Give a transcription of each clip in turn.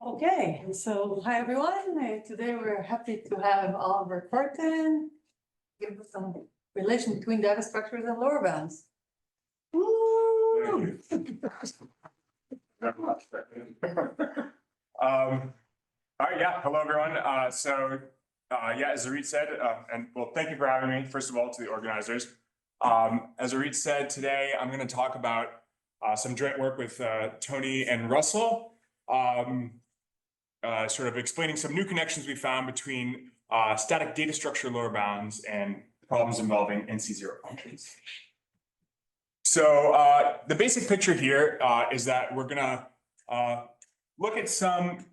Okay, so hi everyone. Today we're happy to have Oliver Korten give us some relation between data structures and lower bounds. Woo! All right, yeah, hello everyone. Yeah, as Arit said, and well, thank you for having me, first of all, to the organizers. As Arit said, today I'm going to talk about some joint work with Tony and Russell, sort of explaining some new connections we found between static data structure lower bounds and problems involving NC0 functions. So the basic picture here is that we're going to look at some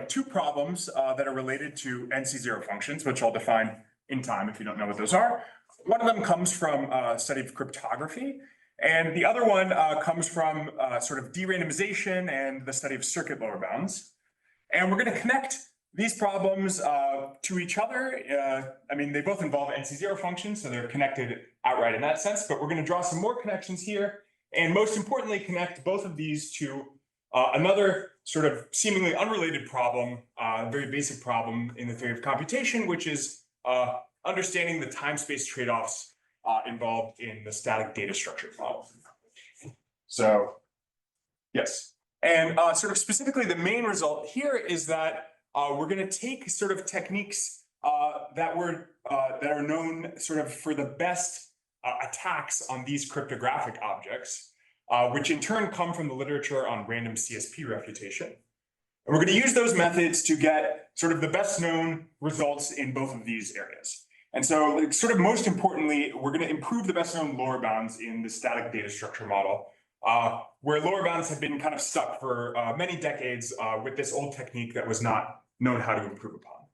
two problems that are related to NC0 functions, which I'll define in time if you don't know what those are. One of them comes from a study of cryptography, and the other one comes from sort of de-randomization and the study of circuit lower bounds. And we're going to connect these problems to each other. I mean, they both involve NC0 functions, so they're connected outright in that sense, but we're going to draw some more connections here, and most importantly, connect both of these to another sort of seemingly unrelated problem, very basic problem in the theory of computation, which is understanding the time-space trade-offs involved in the static data structure problem. So, yes. And sort of specifically, the main result here is that we're going to take sort of techniques that are known sort of for the best attacks on these cryptographic objects, which in turn come from the literature on random CSP refutation. And we're going to use those methods to get sort of the best known results in both of these areas. And so sort of most importantly, we're going to improve the best known lower bounds in the static data structure model, where lower bounds have been kind of stuck for many decades with this old technique that was not known how to improve upon.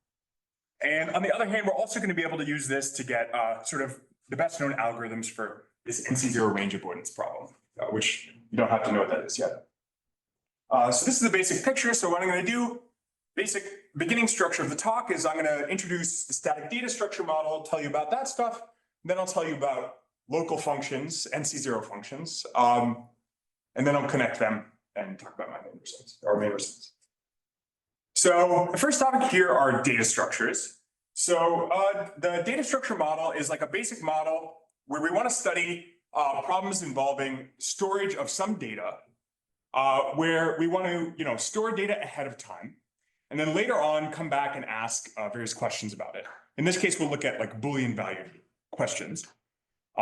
And on the other hand, we're also going to be able to use this to get sort of the best known algorithms for this NC0 range avoidance problem, which you don't have to know what that is yet. So this is the basic picture. So what I'm going to do, basic beginning structure of the talk is I'm going to introduce the static data structure model, tell you about that stuff. Then I'll tell you about local functions, NC0 functions. And then I'll connect them and talk about my main results. So the first topic here are data structures. So the data structure model is like a basic model where we want to study problems involving storage of some data, where we want to store data ahead of time, and then later on come back and ask various questions about it. In this case, we'll look at like Boolean valued questions.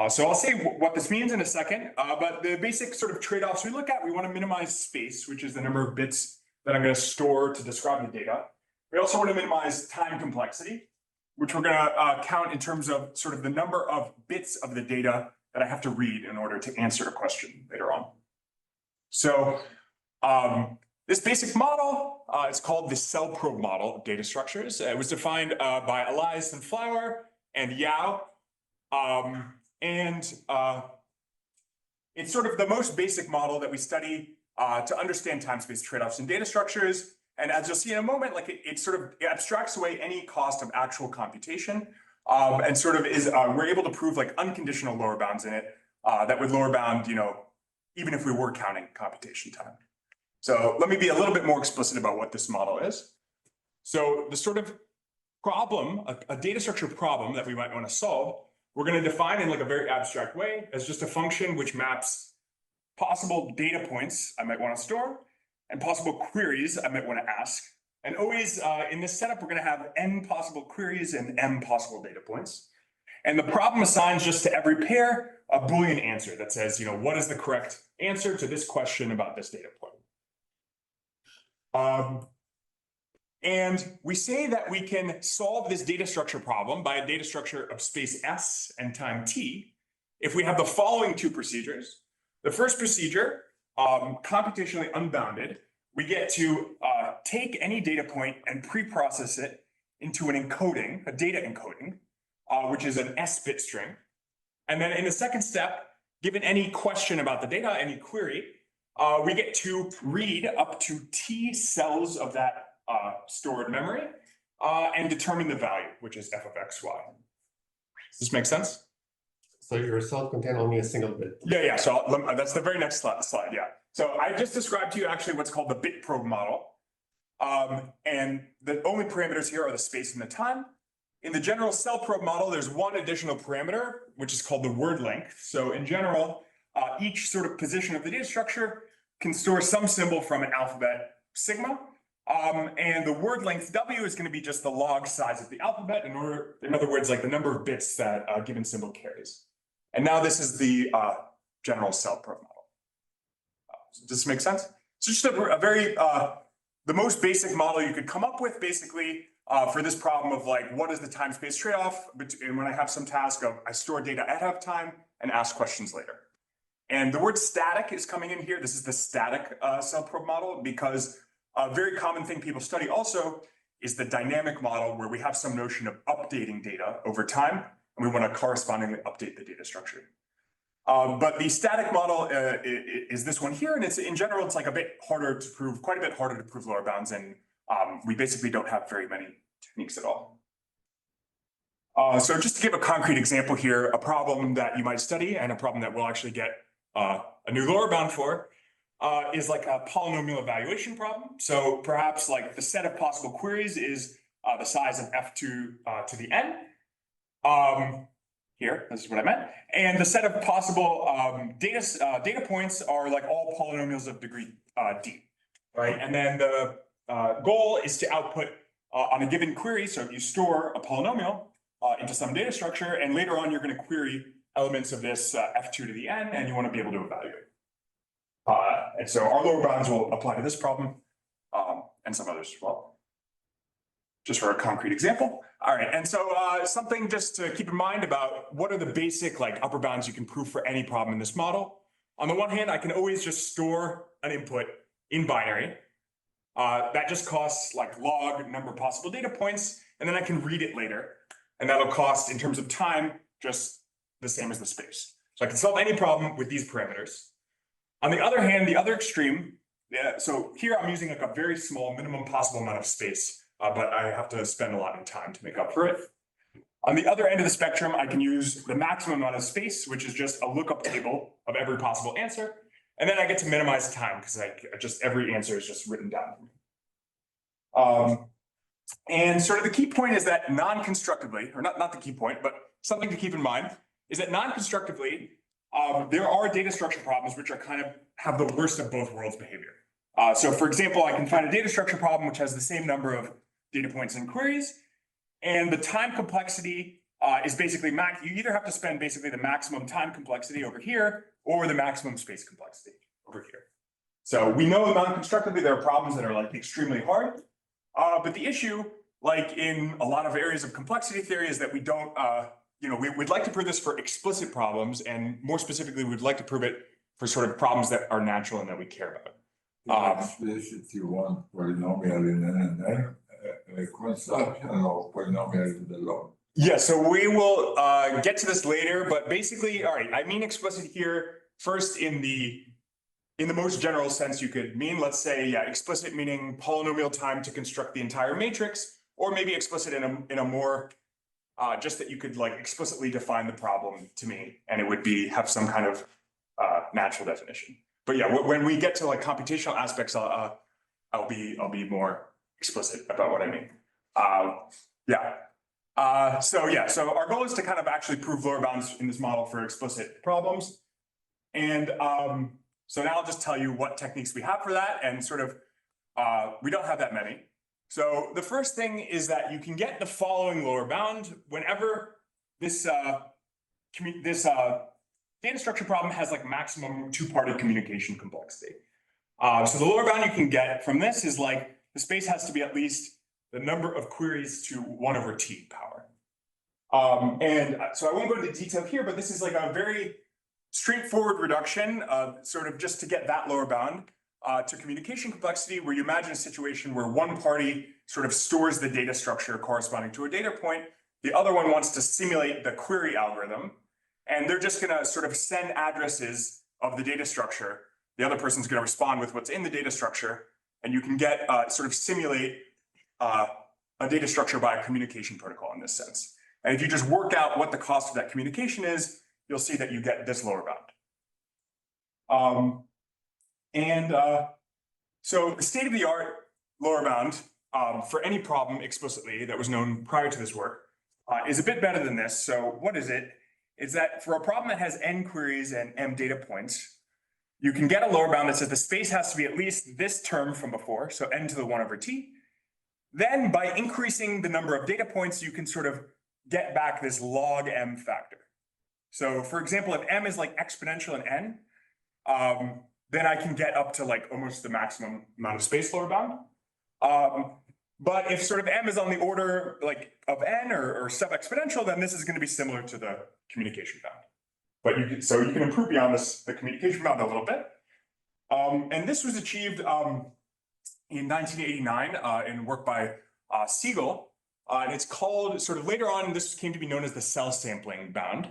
So I'll say what this means in a second, but the basic sort of trade-offs we look at, we want to minimize space, which is the number of bits that I'm going to store to describe the data. We also want to minimize time complexity, which we're going to count in terms of sort of the number of bits of the data that I have to read in order to answer a question later on. So this basic model is called the cellprobe model of data structures. It was defined by Elias and Flower and Yao. It's sort of the most basic model that we study to understand time-space trade-offs in data structures. And as you'll see in a moment, like it sort of abstracts away any cost of actual computation, and sort of is we're able to prove like unconditional lower bounds in it that would lower bound, even if we were counting computation time. So let me be a little bit more explicit about what this model is. So the sort of problem, a data structure problem that we might want to solve, we're going to define in like a very abstract way as just a function which maps possible data points I might want to store and possible queries I might want to ask. And always in this setup, we're going to have n possible queries and m possible data points. And the problem assigns just to every pair a Boolean answer that says, what is the correct answer to this question about this data point? And we say that we can solve this data structure problem by a data structure of space S and time t if we have the following two procedures. The first procedure, computationally unbounded, we get to take any data point and pre-process it into an encoding, a data encoding, which is an S bit string. And then in the second step, given any question about the data, any query, we get to read up to t cells of that stored memory and determine the value, which is f of x, y. Does this make sense? So your cell contain only a single bit. Yeah. So that's the very next slide. Yeah. So I just described to you actually what's called the bit probe model. And the only parameters here are the space and the time. In the general cell probe model, there's one additional parameter, which is called the word length. So in general, each sort of position of the data structure can store some symbol from an alphabet sigma. And the word length W is going to be just the log size of the alphabet in other words, like the number of bits that a given symbol carries. And now this is the general cell probe model. Does this make sense? So just a very, the most basic model you could come up with basically for this problem of like, what is the time space trade-off? And when I have some task of I store data ahead of time and ask questions later. And the word static is coming in here. This is the static cell probe model because a very common thing people study also is the dynamic model where we have some notion of updating data over time and we want to correspondingly update the data structure. But the static model is this one here, and it's in general, it's like a bit harder to prove, quite a bit harder to prove lower bounds, and we basically don't have very many techniques at all. So just to give a concrete example here, a problem that you might study and a problem that we'll actually get a new lower bound for is like a polynomial evaluation problem. So perhaps like the set of possible queries is the size of f2 to the n. Here, this is what I meant. And the set of possible data points are like all polynomials of degree d, right? And then the goal is to output on a given query. So you store a polynomial into some data structure, and later on you're going to query elements of this f2 to the n, and you want to be able to evaluate. And so our lower bounds will apply to this problem and some others as well. Just for a concrete example. All right, and so something just to keep in mind about what are the basic like upper bounds you can prove for any problem in this model. On the one hand, I can always just store an input in binary. That just costs like log number of possible data points, and then I can read it later. And that'll cost in terms of time, just the same as the space. So I can solve any problem with these parameters. On the other hand, the other extreme, so here I'm using like a very small minimum possible amount of space. But I have to spend a lot of time to make up for it. On the other end of the spectrum, I can use the maximum amount of space, which is just a lookup table of every possible answer. And then I get to minimize time because just every answer is just written down for me. And sort of the key point is that non-constructively, or not the key point, but something to keep in mind is that non-constructively, there are data structure problems which are kind of have the worst of both worlds behavior. So for example, I can find a data structure problem which has the same number of data points and queries, and the time complexity is basically you either have to spend basically the maximum time complexity over here or the maximum space complexity over here. So we know non-constructively there are problems that are like extremely hard, but the issue, like in a lot of areas of complexity theory, is that we don't, we'd like to prove this for explicit problems, and more specifically, we'd like to prove it for sort of problems that are natural and that we care about. Explicit, you want polynomial in n consumption or polynomial in the log? Yeah, so we will get to this later, but basically, all right, I mean explicit here first in the most general sense you could mean, let's say, yeah, explicit meaning polynomial time to construct the entire matrix, or maybe explicit in a more just that you could like explicitly define the problem to me, and it would have some kind of natural definition. But yeah, when we get to like computational aspects, I'll be more explicit about what I mean. So our goal is to kind of actually prove lower bounds in this model for explicit problems. And so now I'll just tell you what techniques we have for that, and sort of we don't have that many. So the first thing is that you can get the following lower bound whenever this data structure problem has like maximum two-party communication complexity. So the lower bound you can get from this is like the space has to be at least the number of queries to 1/t power. So I won't go into detail here, but this is like a very straightforward reduction sort of just to get that lower bound to communication complexity, where you imagine a situation where one party sort of stores the data structure corresponding to a data point, the other one wants to simulate the query algorithm, and they're just going to sort of send addresses of the data structure. The other person's going to respond with what's in the data structure, and you can get sort of simulate a data structure by a communication protocol in this sense. And if you just work out what the cost of that communication is, you'll see that you get this lower bound. So the state of the art lower bound for any problem explicitly that was known prior to this work is a bit better than this. So what is it? It's that for a problem that has n queries and m data points, you can get a lower bound that says the space has to be at least this term from before, so n to the 1 over t. Then by increasing the number of data points, you can sort of get back this log m factor. So for example, if m is like exponential in n, then I can get up to like almost the maximum amount of space lower bound. But if sort of m is on the order like of n or sub-exponential, then this is going to be similar to the communication bound. But you can improve beyond this, the communication bound a little bit. And this was achieved in 1989 in work by Siegel. And it's called, sort of later on, this came to be known as the cell sampling bound.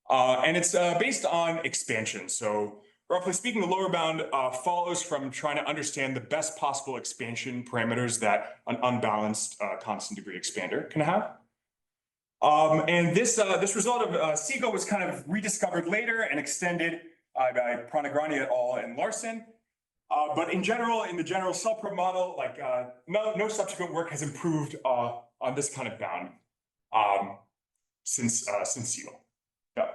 And it's based on expansion. So roughly speaking, the lower bound follows from trying to understand the best possible expansion parameters that an unbalanced constant degree expander can have. And this result of Siegel was kind of rediscovered later and extended by Pranagrani et al. And Larson. But in general, in the general cellprobe model, like no subsequent work has improved on this kind of bound since Siegel. Yeah.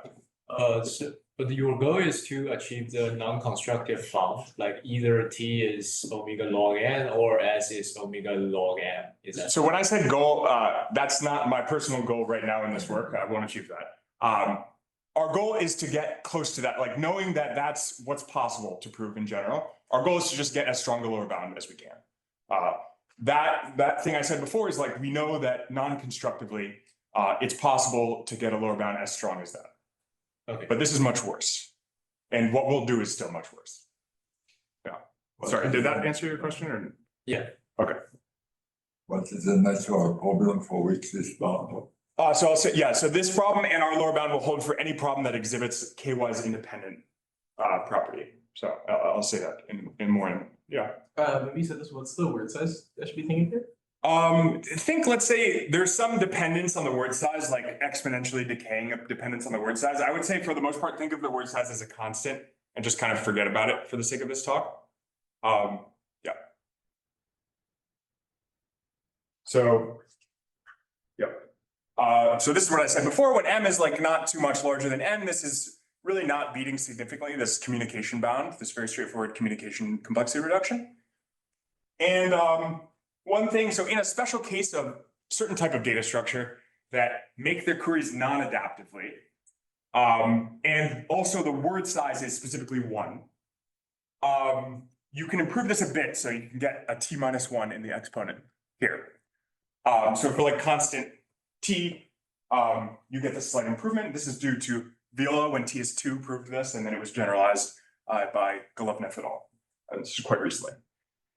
But your goal is to achieve the non-constructive bound, like either t is omega log n or s is omega log n. Is that so? When I said goal, that's not my personal goal right now in this work. I won't achieve that. Our goal is to get close to that, like knowing that that's what's possible to prove in general. Our goal is to just get as strong a lower bound as we can. That thing I said before is like we know that non-constructively, it's possible to get a lower bound as strong as that. Okay. But this is much worse. And what we'll do is still much worse. Yeah. Sorry, did that answer your question or? Yeah. Okay. What is the natural problem for which this bound? So I'll say, yeah, so this problem and our lower bound will hold for any problem that exhibits KY's independent property. So I'll say that in more, yeah. Maybe you said this, what's the word size I should be thinking here? Let's say there's some dependence on the word size, like exponentially decaying dependence on the word size. I would say for the most part, think of the word size as a constant and just kind of forget about it for the sake of this talk. Yeah. So, yeah. So this is what I said before, when m is like not too much larger than n, this is really not beating significantly this communication bound, this very straightforward communication complexity reduction. And one thing, so in a special case of certain type of data structure that make their queries non-adaptively, and also the word size is specifically 1, you can improve this a bit, so you can get a t minus 1 in the exponent here. So for like constant t, you get this slight improvement. This is due to Viola when t is 2 proved this, and then it was generalized by Golovnev et al. This is quite recently.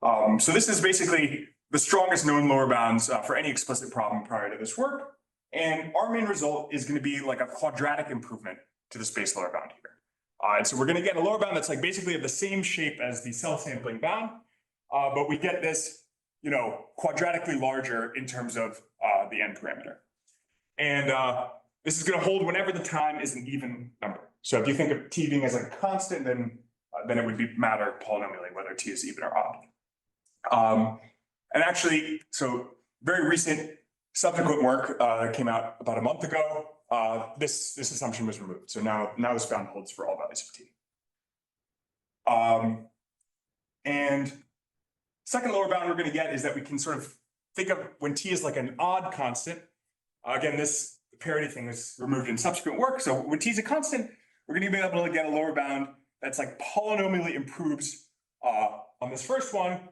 So this is basically the strongest known lower bounds for any explicit problem prior to this work. And our main result is going to be like a quadratic improvement to the space lower bound here. And so we're going to get a lower bound that's like basically of the same shape as the cell sampling bound, but we get this, quadratically larger in terms of the n parameter. And this is going to hold whenever the time is an even number. So if you think of t being as like a constant, then it would matter polynomially whether t is even or odd. And actually, so very recent subsequent work came out about a month ago. This assumption was removed. So now this bound holds for all values of t. And second lower bound we're going to get is that we can sort of think of when t is like an odd constant. Again, this parity thing was removed in subsequent work. So when t is a constant, we're going to be able to get a lower bound that's like polynomially improves on this first one.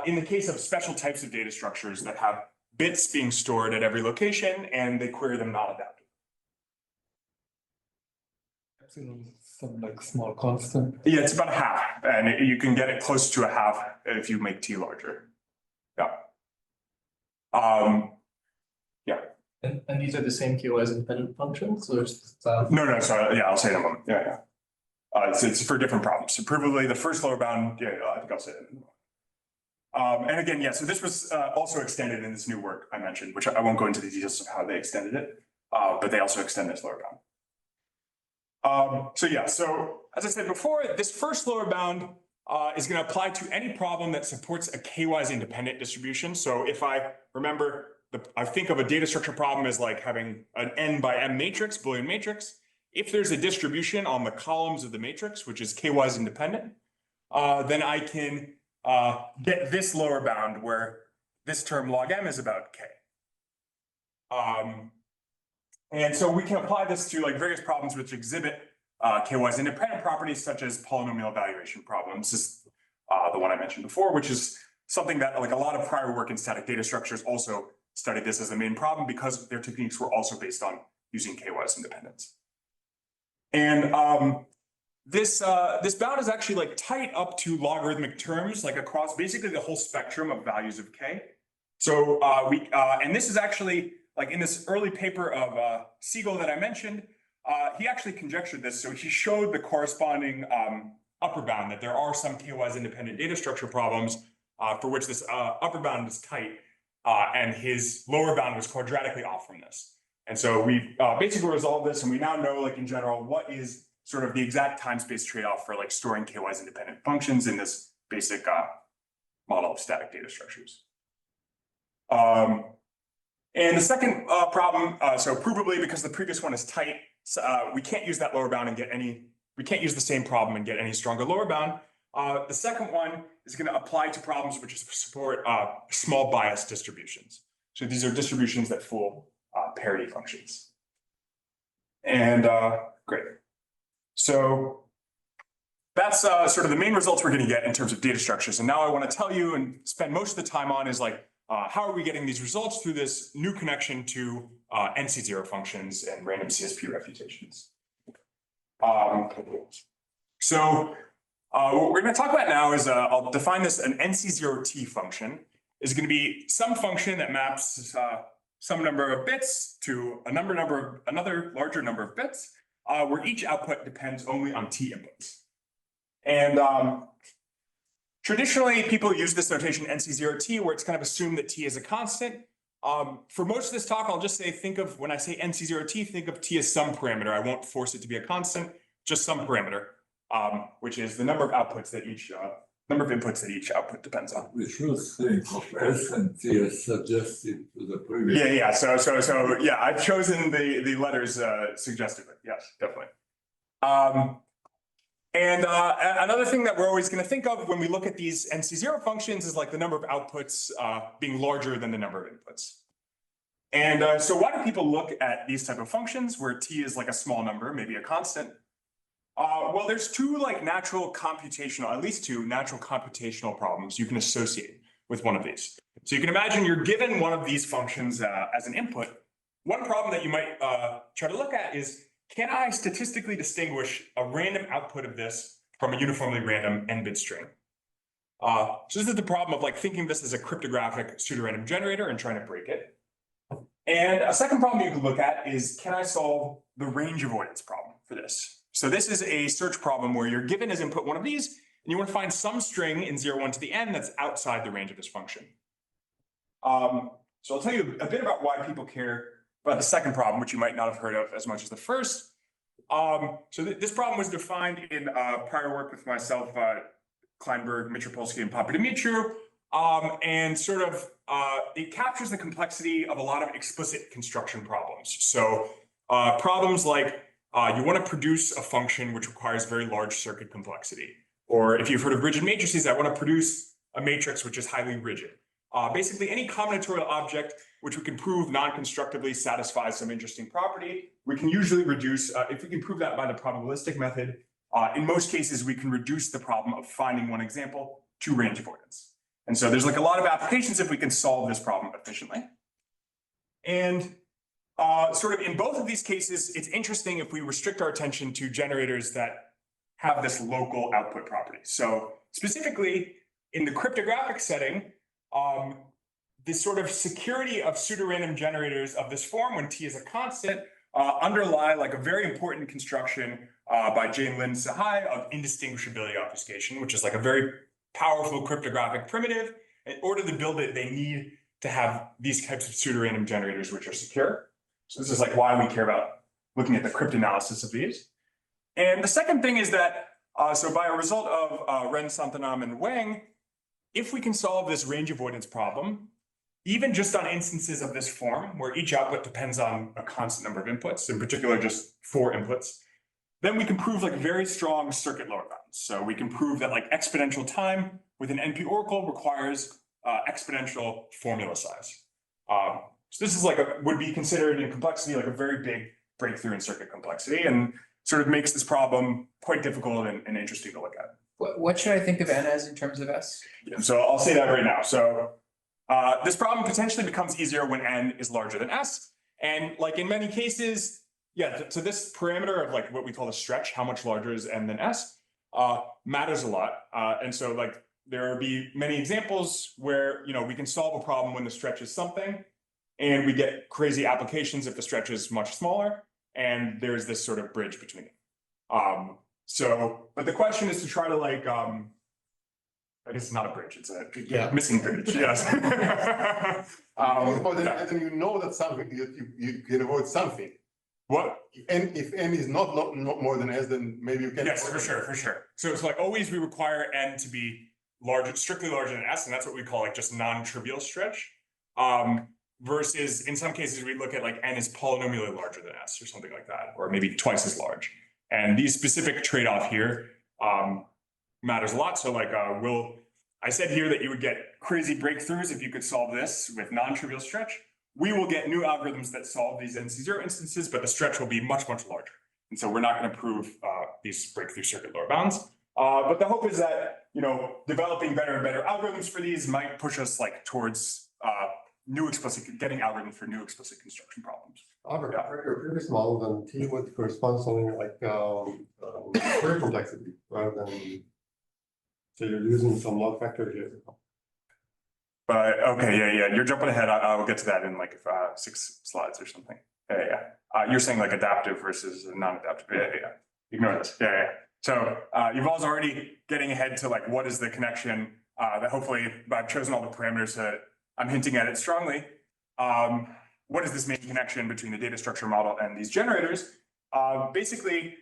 In the case of special types of data structures that have bits being stored at every location and they query them non-adaptive. Some like small constant. Yeah, it's about a half, and you can get it close to a half if you make t larger. Yeah. Yeah. And these are the same KO as independent functions, or No, sorry. Yeah, I'll say it in a moment. Yeah. It's for different problems. So provably the first lower bound, yeah, I think I'll say it in a moment. And again, yeah, so this was also extended in this new work I mentioned, which I won't go into the details of how they extended it, but they also extend this lower bound. So as I said before, this first lower bound is going to apply to any problem that supports a k-wise independent distribution. So if I remember, I think of a data structure problem as like having an n by m matrix, Boolean matrix. If there's a distribution on the columns of the matrix, which is k-wise independent, then I can get this lower bound where this term log m is about k. And so we can apply this to like various problems which exhibit k-wise independent properties, such as polynomial evaluation problems. This is the one I mentioned before, which is something that like a lot of prior work in static data structures also studied this as the main problem because their techniques were also based on using k-wise independence. And this bound is actually like tight up to logarithmic terms, like across basically the whole spectrum of values of k. So and this is actually like in this early paper of Siegel that I mentioned, he actually conjectured this. So he showed the corresponding upper bound, that there are some k-wise independent data structure problems for which this upper bound is tight, and his lower bound was quadratically off from this. And so we basically resolved this, and we now know, like in general, what is sort of the exact time space trade-off for like storing k-wise independent functions in this basic model of static data structures. And the second problem, so provably because the previous one is tight, we can't use that lower bound and get any, we can't use the same problem and get any stronger lower bound. The second one is going to apply to problems which support small bias distributions. So these are distributions that fool parity functions. And great. So that's sort of the main results we're going to get in terms of data structures. And now I want to tell you and spend most of the time on is like, how are we getting these results through this new connection to NC0 functions and random CSP refutations? So what we're going to talk about now is I'll define this an NC0T function is going to be some function that maps some number of bits to another larger number of bits, where each output depends only on T inputs. And traditionally, people use this notation NC0T, where it's kind of assumed that T is a constant. For most of this talk, I'll just say, think of, when I say NC0T, think of T as some parameter. I won't force it to be a constant, just some parameter, which is the number of outputs that each, number of inputs that each output depends on. We should think of S and T as suggested to the previous. Yeah. So yeah, I've chosen the letters suggestively. Yes, definitely. And another thing that we're always going to think of when we look at these NC0 functions is like the number of outputs being larger than the number of inputs. And so why do people look at these type of functions where T is like a small number, maybe a constant? Well, there's two like natural computational, at least two natural computational problems you can associate with one of these. So you can imagine you're given one of these functions as an input. One problem that you might try to look at is, can I statistically distinguish a random output of this from a uniformly random n-bit string? So this is the problem of like thinking of this as a cryptographic pseudorandom generator and trying to break it. And a second problem you can look at is, can I solve the range avoidance problem for this? So this is a search problem where you're given as input one of these, and you want to find some string in 0, 1 to the n that's outside the range of this function. So I'll tell you a bit about why people care about the second problem, which you might not have heard of as much as the first. So this problem was defined in prior work with myself, Kleinberg, Mitropolsky, and Papadimitriou, and sort of it captures the complexity of a lot of explicit construction problems. So problems like you want to produce a function which requires very large circuit complexity, or if you've heard of rigid matrices, I want to produce a matrix which is highly rigid. Basically, any combinatorial object which we can prove non-constructively satisfies some interesting property, we can usually reduce, if we can prove that by the probabilistic method, in most cases, we can reduce the problem of finding one example to range avoidance. And so there's like a lot of applications if we can solve this problem efficiently. And sort of in both of these cases, it's interesting if we restrict our attention to generators that have this local output property. So specifically in the cryptographic setting, this sort of security of pseudorandom generators of this form when T is a constant underlie like a very important construction by Jane Lynn Sahai of indistinguishability obfuscation, which is like a very powerful cryptographic primitive. In order to build it, they need to have these types of pseudorandom generators which are secure. So this is like why we care about looking at the cryptanalysis of these. And the second thing is that So by a result of Ren, Santanam, and Wang, if we can solve this range avoidance problem, even just on instances of this form, where each output depends on a constant number of inputs, in particular just 4 inputs, then we can prove like very strong circuit lower bounds. So we can prove that like exponential time with an NP oracle requires exponential formula size. So this is like would be considered in complexity like a very big breakthrough in circuit complexity, and sort of makes this problem quite difficult and interesting to look at. What should I think of N as in terms of S? So I'll say that right now. So this problem potentially becomes easier when N is larger than S. And like in many cases, yeah, so this parameter of like what we call the stretch, how much larger is N than S, matters a lot. And so like there will be many examples where, you know, we can solve a problem when the stretch is something, and we get crazy applications if the stretch is much smaller, and there's this sort of bridge between them. But the question is to try to like, I guess it's not a bridge, it's a missing bridge, yes. Then you know that something, you can avoid something. What? If N is not more than S, then maybe you can. Yes, for sure. So it's like always we require N to be larger, strictly larger than S, and that's what we call like just non-trivial stretch. Versus in some cases we look at like N is polynomially larger than S or something like that, or maybe twice as large. And these specific trade-off here matters a lot. So like I said here that you would get crazy breakthroughs if you could solve this with non-trivial stretch. We will get new algorithms that solve these NC0 instances, but the stretch will be much, much larger. And so we're not going to prove these breakthrough circuit lower bounds. But the hope is that, you know, developing better and better algorithms for these might push us like towards getting algorithms for new explicit construction problems. Albert, your previous model, then T would correspond to something like query complexity rather than, so you're using some log factor here. But okay, yeah, you're jumping ahead. I'll get to that in like 6 slides or something. You're saying like adaptive versus non-adaptive. Yeah. Ignore this. Yeah. So Yuval's already getting ahead to like what is the connection that hopefully I've chosen all the parameters that I'm hinting at it strongly. What is this main connection between the data structure model and these generators? Basically,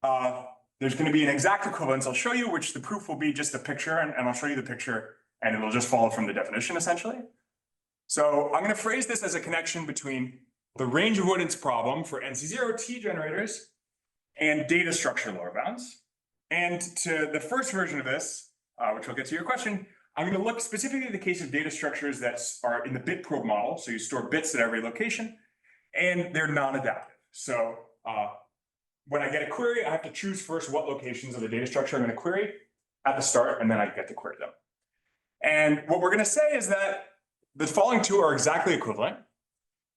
there's going to be an exact equivalence I'll show you, which the proof will be just a picture, and I'll show you the picture and it'll just follow from the definition essentially. So I'm going to phrase this as a connection between the range avoidance problem for NC0 T generators and data structure lower bounds. And to the first version of this, which will get to your question, I'm going to look specifically at the case of data structures that are in the bit probe model. So you store bits at every location and they're non-adaptive. So when I get a query, I have to choose first what locations of the data structure I'm going to query at the start, and then I get to query them. And what we're going to say is that the following two are exactly equivalent,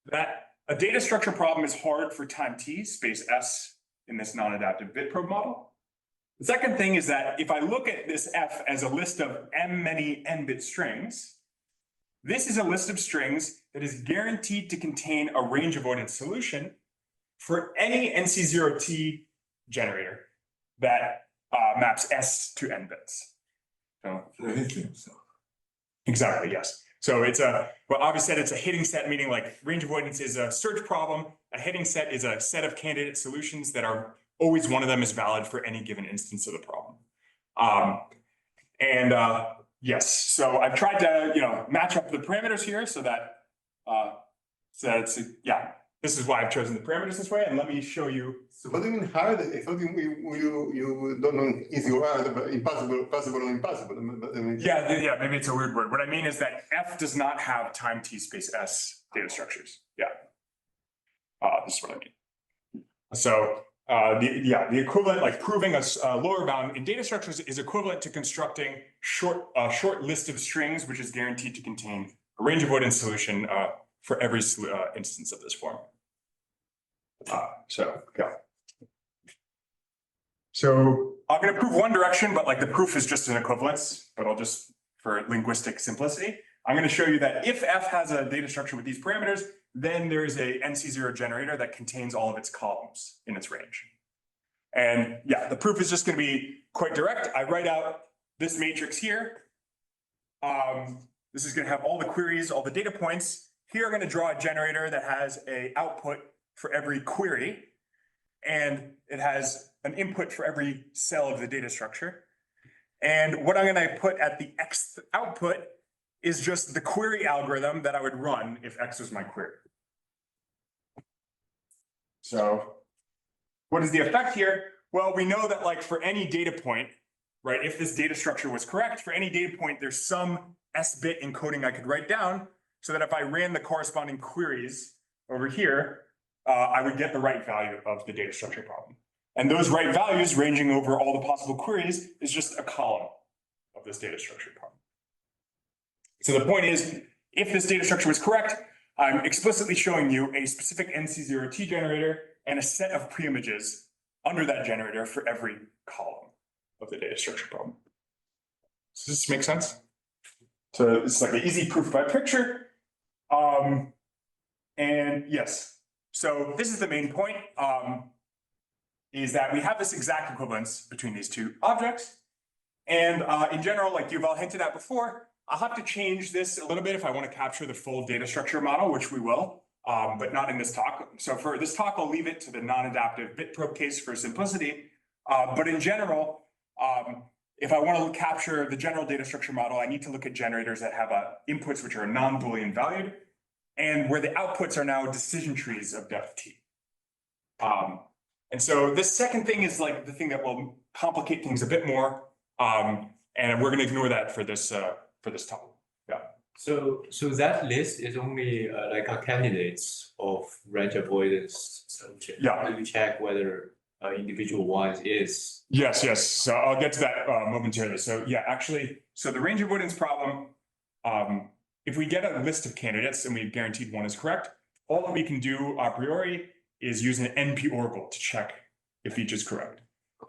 that a data structure problem is hard for time t, space S in this non-adaptive bit probe model. The second thing is that if I look at this F as a list of m many n-bit strings, this is a list of strings that is guaranteed to contain a range avoidance solution for any NC0T generator that maps S to n bits. So exactly, yes. So it's well, obviously said it's a hitting set, meaning like range avoidance is a search problem. A hitting set is a set of candidate solutions that are always one of them is valid for any given instance of the problem. Yes, so I've tried to match up the parameters here so that this is why I've chosen the parameters this way, and let me show you. So what do you mean hard? I thought you don't know easy or hard, but impossible, possible or impossible. Yeah, maybe it's a weird word. What I mean is that F does not have time t space S data structures. Yeah, this is what I mean. So the equivalent, like proving a lower bound in data structures, is equivalent to constructing short list of strings, which is guaranteed to contain a range avoidance solution for every instance of this form. So I'm going to prove one direction, but like the proof is just an equivalence, but I'll just, for linguistic simplicity, I'm going to show you that if F has a data structure with these parameters, then there is a NC0 generator that contains all of its columns in its range. And yeah, the proof is just going to be quite direct. I write out this matrix here. This is going to have all the queries, all the data points. Here I'm going to draw a generator that has an output for every query. and it has an input for every cell of the data structure. And what I'm gonna put at the X output is just the query algorithm that I would run if X was my query. So what is the effect here? Well, we know that like for any data point, right, if this data structure was correct, for any data point, there's some S bit encoding I could write down so that if I ran the corresponding queries over here, I would get the right value of the data structure problem. And those right values ranging over all the possible queries is just a column of this data structure problem. So the point is, if this data structure was correct, I'm explicitly showing you a specific NC0T generator and a set of preimages under that generator for every column of the data structure problem. Does this make sense? So it's like an easy proof by picture. And yes, so this is the main point, is that we have this exact equivalence between these two objects. And in general, like Yuval hinted at before, I'll have to change this a little bit if I want to capture the full data structure model, which we will, but not in this talk. So for this talk, I'll leave it to the non-adaptive bit probe case for simplicity. But in general, if I want to capture the general data structure model, I need to look at generators that have inputs which are non-Boolean valued, and where the outputs are now decision trees of depth T. And so this second thing is like the thing that will complicate things a bit more. And we're going to ignore that for this talk. Yeah. So that list is only like a candidates of range avoidance. So Yeah. you check whether individual ones is. Yes, yes. So I'll get to that momentarily. So yeah, actually, so the range avoidance problem, if we get a list of candidates and we've guaranteed one is correct, all that we can do a priori is use an NP oracle to check if each is correct.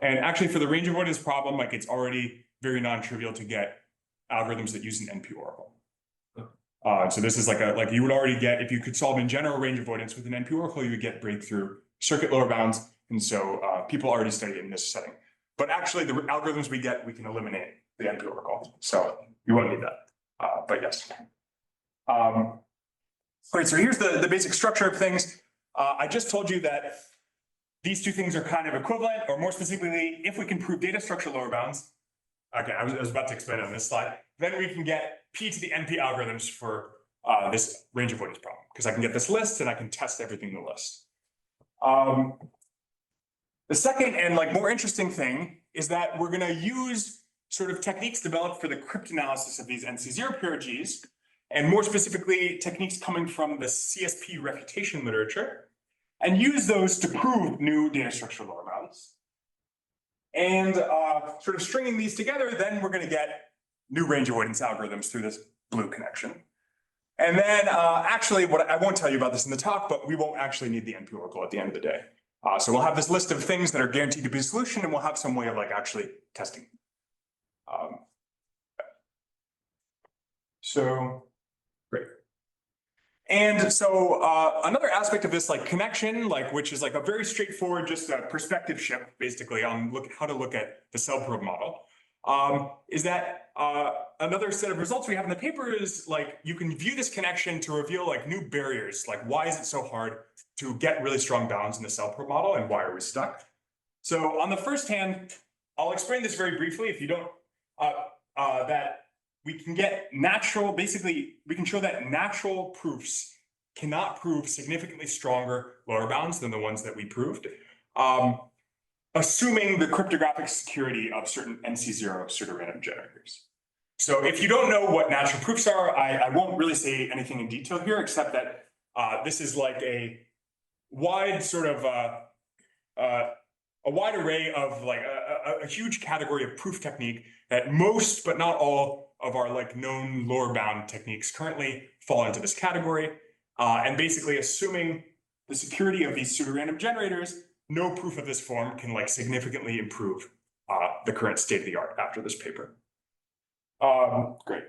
And actually for the range avoidance problem, like it's already very non-trivial to get algorithms that use an NP oracle. So this is like you would already get, if you could solve in general range avoidance with an NP oracle, you would get breakthrough circuit lower bounds. And so people already study it in this setting. But actually the algorithms we get, we can eliminate the NP oracle. So you won't need that, but yes. All right, so here's the basic structure of things. I just told you that these two things are kind of equivalent, or more specifically, if we can prove data structure lower bounds. Okay, I was about to explain it on this slide. Then we can get P to the NP algorithms for this range avoidance problem, because I can get this list and I can test everything in the list. The second and like more interesting thing is that we're going to use sort of techniques developed for the cryptanalysis of these NC0 PRGs, and more specifically techniques coming from the CSP refutation literature, and use those to prove new data structure lower bounds. And sort of stringing these together, then we're going to get new range avoidance algorithms through this blue connection. And then actually, what I won't tell you about this in the talk, but we won't actually need the NP oracle at the end of the day. So we'll have this list of things that are guaranteed to be a solution, and we'll have some way of like actually testing. So great. And so another aspect of this like connection, like which is like a very straightforward, just a perspective shift basically on how to look at the cellprobe model, is that another set of results we have in the paper is like you can view this connection to reveal like new barriers, like why is it so hard to get really strong bounds in the cellprobe model and why are we stuck? So on the first hand, I'll explain this very briefly. If you don't, that we can get natural, basically, we can show that natural proofs cannot prove significantly stronger lower bounds than the ones that we proved, assuming the cryptographic security of certain NC0 pseudorandom generators. So if you don't know what natural proofs are, I won't really say anything in detail here, except that this is like a wide sort of a wide array of like a huge category of proof technique that most, but not all, of our like known lower bound techniques currently fall into this category. And basically assuming the security of these pseudorandom generators, no proof of this form can like significantly improve the current state of the art after this paper. Great.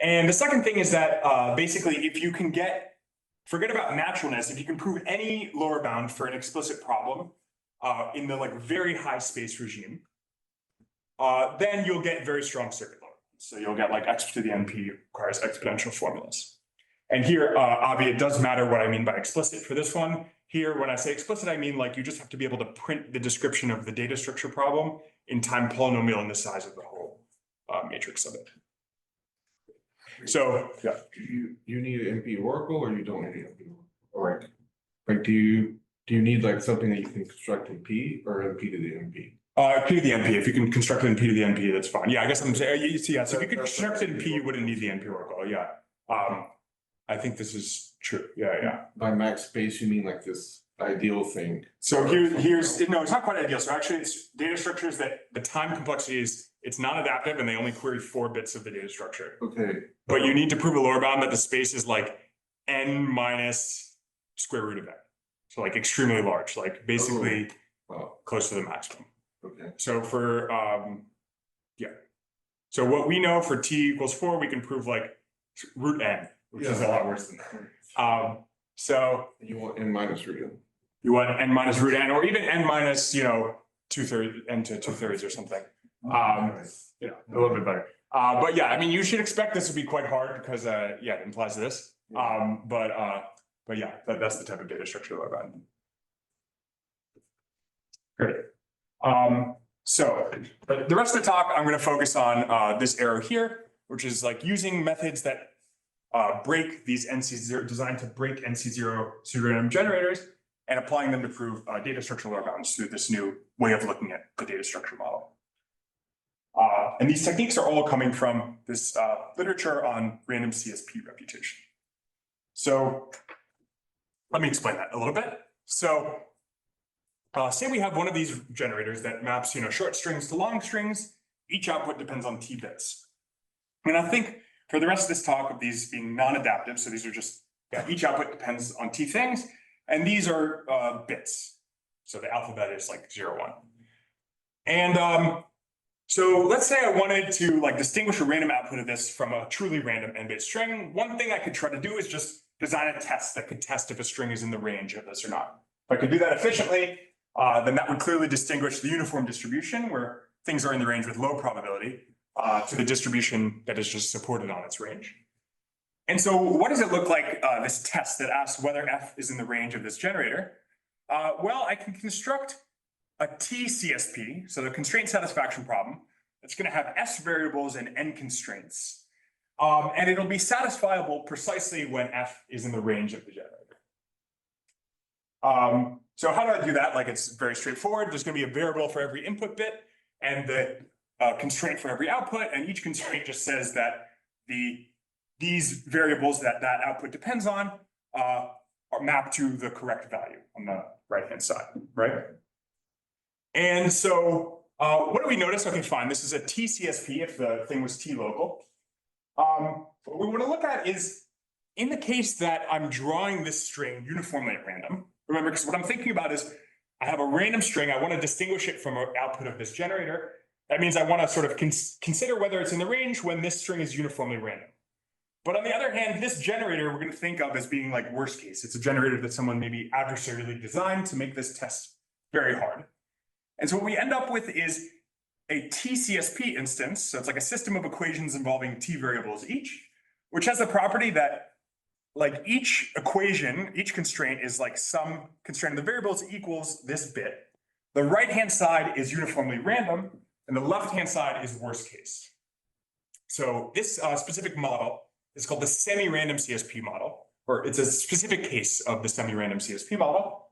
And the second thing is that basically if you can forget about naturalness, if you can prove any lower bound for an explicit problem in the like very high space regime, then you'll get very strong circuit lower. So you'll get like x to the NP requires exponential formulas. And here, obviously, it does matter what I mean by explicit for this one. here, when I say explicit, I mean like you just have to be able to print the description of the data structure problem in time polynomial in the size of the whole matrix of it. So, yeah. You need an NP Oracle or you don't need an NP Oracle? Or like do you need like something that you can construct in P or in P to the NP? P to the NP, if you can construct it in P to the NP, that's fine. Yeah, I guess I'm saying, you see, yeah, so if you could construct it in P, you wouldn't need the NP Oracle, yeah. I think this is true, yeah. By max space, you mean like this ideal thing? So here's, no, it's not quite ideal. So actually it's data structures that the time complexity is, it's non-adaptive and they only query 4 bits of the data structure. Okay. But you need to prove a lower bound that the space is like n minus square root of n. So like extremely large, like basically close to the maximum. Okay. So for, yeah. So what we know for t equals 4, we can prove like root n, which is a lot worse than that. So you want n minus root n. You want n minus root n, or even n minus, 2/3, n to 2/3 or something. A little bit better. But yeah, I mean, you should expect this to be quite hard because, it implies this. But yeah, that's the type of data structure that I've got. Great. So the rest of the talk, I'm going to focus on this arrow here, which is like using methods that break these NC0, designed to break NC0 pseudorandom generators and applying them to prove data structure lower bounds through this new way of looking at the data structure model. And these techniques are all coming from this literature on random CSP reputation. So let me explain that a little bit. So say we have one of these generators that maps, short strings to long strings. Each output depends on t bits. And I think for the rest of this talk of these being non-adaptive, so these are just, each output depends on t things, and these are bits. So the alphabet is like 0, 1. And so let's say I wanted to like distinguish a random output of this from a truly random n-bit string. One thing I could try to do is just design a test that could test if a string is in the range of this or not. If I could do that efficiently, then that would clearly distinguish the uniform distribution where things are in the range with low probability to the distribution that is just supported on its range. And so what does it look like, this test that asks whether f is in the range of this generator? Well, I can construct a TCSP, so the constraint satisfaction problem, that's going to have s variables and n constraints. And it'll be satisfiable precisely when f is in the range of the generator. So how do I do that? Like, it's very straightforward. There's going to be a variable for every input bit and the constraint for every output. And each constraint just says that these variables that output depends on are mapped to the correct value on the right-hand side, right? And so what do we notice? Okay, fine. This is a TCSP if the thing was T local. What we want to look at is in the case that I'm drawing this string uniformly at random. Remember, because what I'm thinking about is I have a random string. I want to distinguish it from an output of this generator. That means I want to sort of consider whether it's in the range when this string is uniformly random. But on the other hand, this generator we're going to think of as being like worst case. It's a generator that someone maybe adversarially designed to make this test very hard. And so what we end up with is a TCSP instance. So it's like a system of equations involving t variables each, which has the property that like each equation, each constraint is like some constraint of the variables equals this bit. The right-hand side is uniformly random and the left-hand side is worst case. So this specific model is called the semi-random CSP model, or it's a specific case of the semi-random CSP model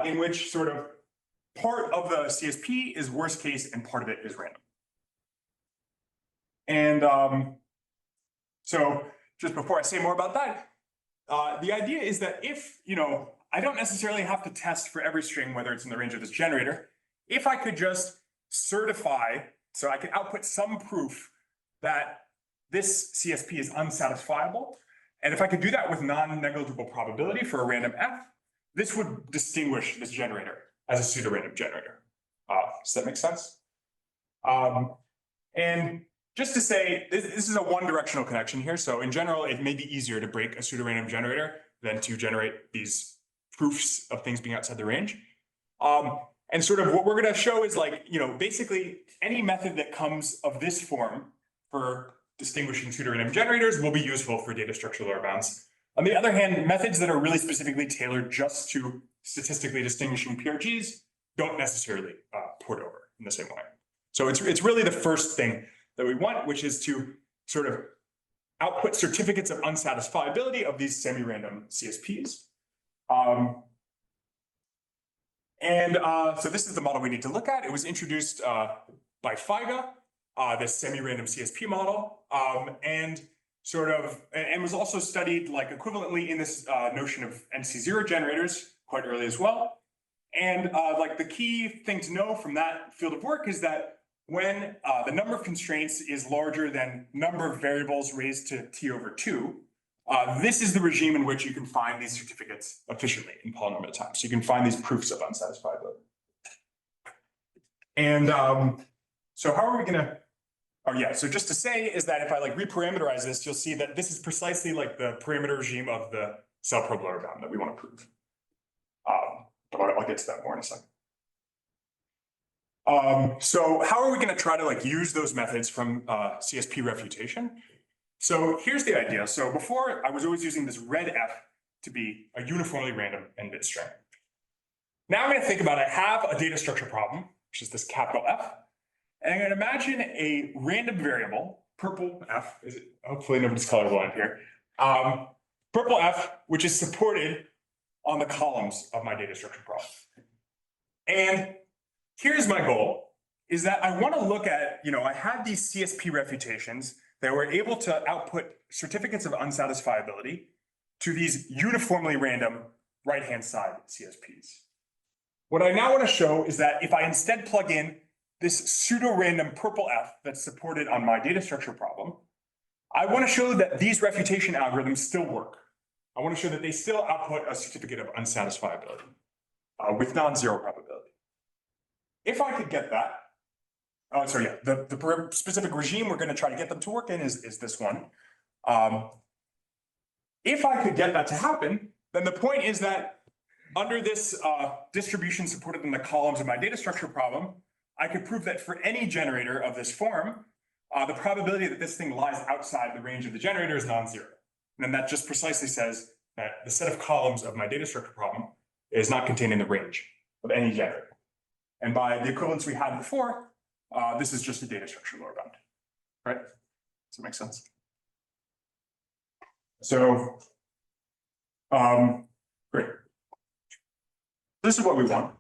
in which sort of part of the CSP is worst case and part of it is random. And so just before I say more about that, the idea is that if, I don't necessarily have to test for every string, whether it's in the range of this generator, if I could just certify, so I could output some proof that this CSP is unsatisfiable, and if I could do that with non-negligible probability for a random f, this would distinguish this generator as a pseudorandom generator. Does that make sense? And just to say, this is a one-directional connection here. So in general, it may be easier to break a pseudorandom generator than to generate these proofs of things being outside the range. And sort of what we're going to show is like, basically any method that comes of this form for distinguishing pseudorandom generators will be useful for data structure lower bounds On the other hand, methods that are really specifically tailored just to statistically distinguishing PRGs don't necessarily port over in the same way. So it's really the first thing that we want, which is to sort of output certificates of unsatisfiability of these semi-random CSPs. So this is the model we need to look at. It was introduced by FIGA, this semi-random CSP model, and was also studied like equivalently in this notion of NC0 generators quite early as well. And like the key thing to know from that field of work is that when the number of constraints is larger than number of variables raised to t over 2, this is the regime in which you can find these certificates efficiently in polynomial time. So you can find these proofs of unsatisfiability. And so how are we gonna, so just to say is that if I like reparameterize this, you'll see that this is precisely like the parameter regime of the cellprobe lower bound that we want to prove. But I'll get to that more in a second. So how are we going to try to like use those methods from CSP refutation? So here's the idea. So before I was always using this red F to be a uniformly random n-bit string. Now I'm going to think about I have a data structure problem, which is this capital F. And I'm going to imagine a random variable, purple F, hopefully nobody's colorblind here. Purple F, which is supported on the columns of my data structure problem. And here's my goal, is that I want to look at, I had these CSP refutations that were able to output certificates of unsatisfiability to these uniformly random right-hand side CSPs. What I now want to show is that if I instead plug in this pseudo-random purple F that's supported on my data structure problem, I want to show that these refutation algorithms still work. I want to show that they still output a certificate of unsatisfiability with non-zero probability. If I could get that, the specific regime we're going to try to get them to work in is this one. If I could get that to happen, then the point is that under this distribution supported in the columns of my data structure problem, I could prove that for any generator of this form, the probability that this thing lies outside the range of the generator is non-zero. And then that just precisely says that the set of columns of my data structure problem is not contained in the range of any generator. And by the equivalence we had before, this is just a data structure lower bound, right? Does that make sense? So, great. This is what we want.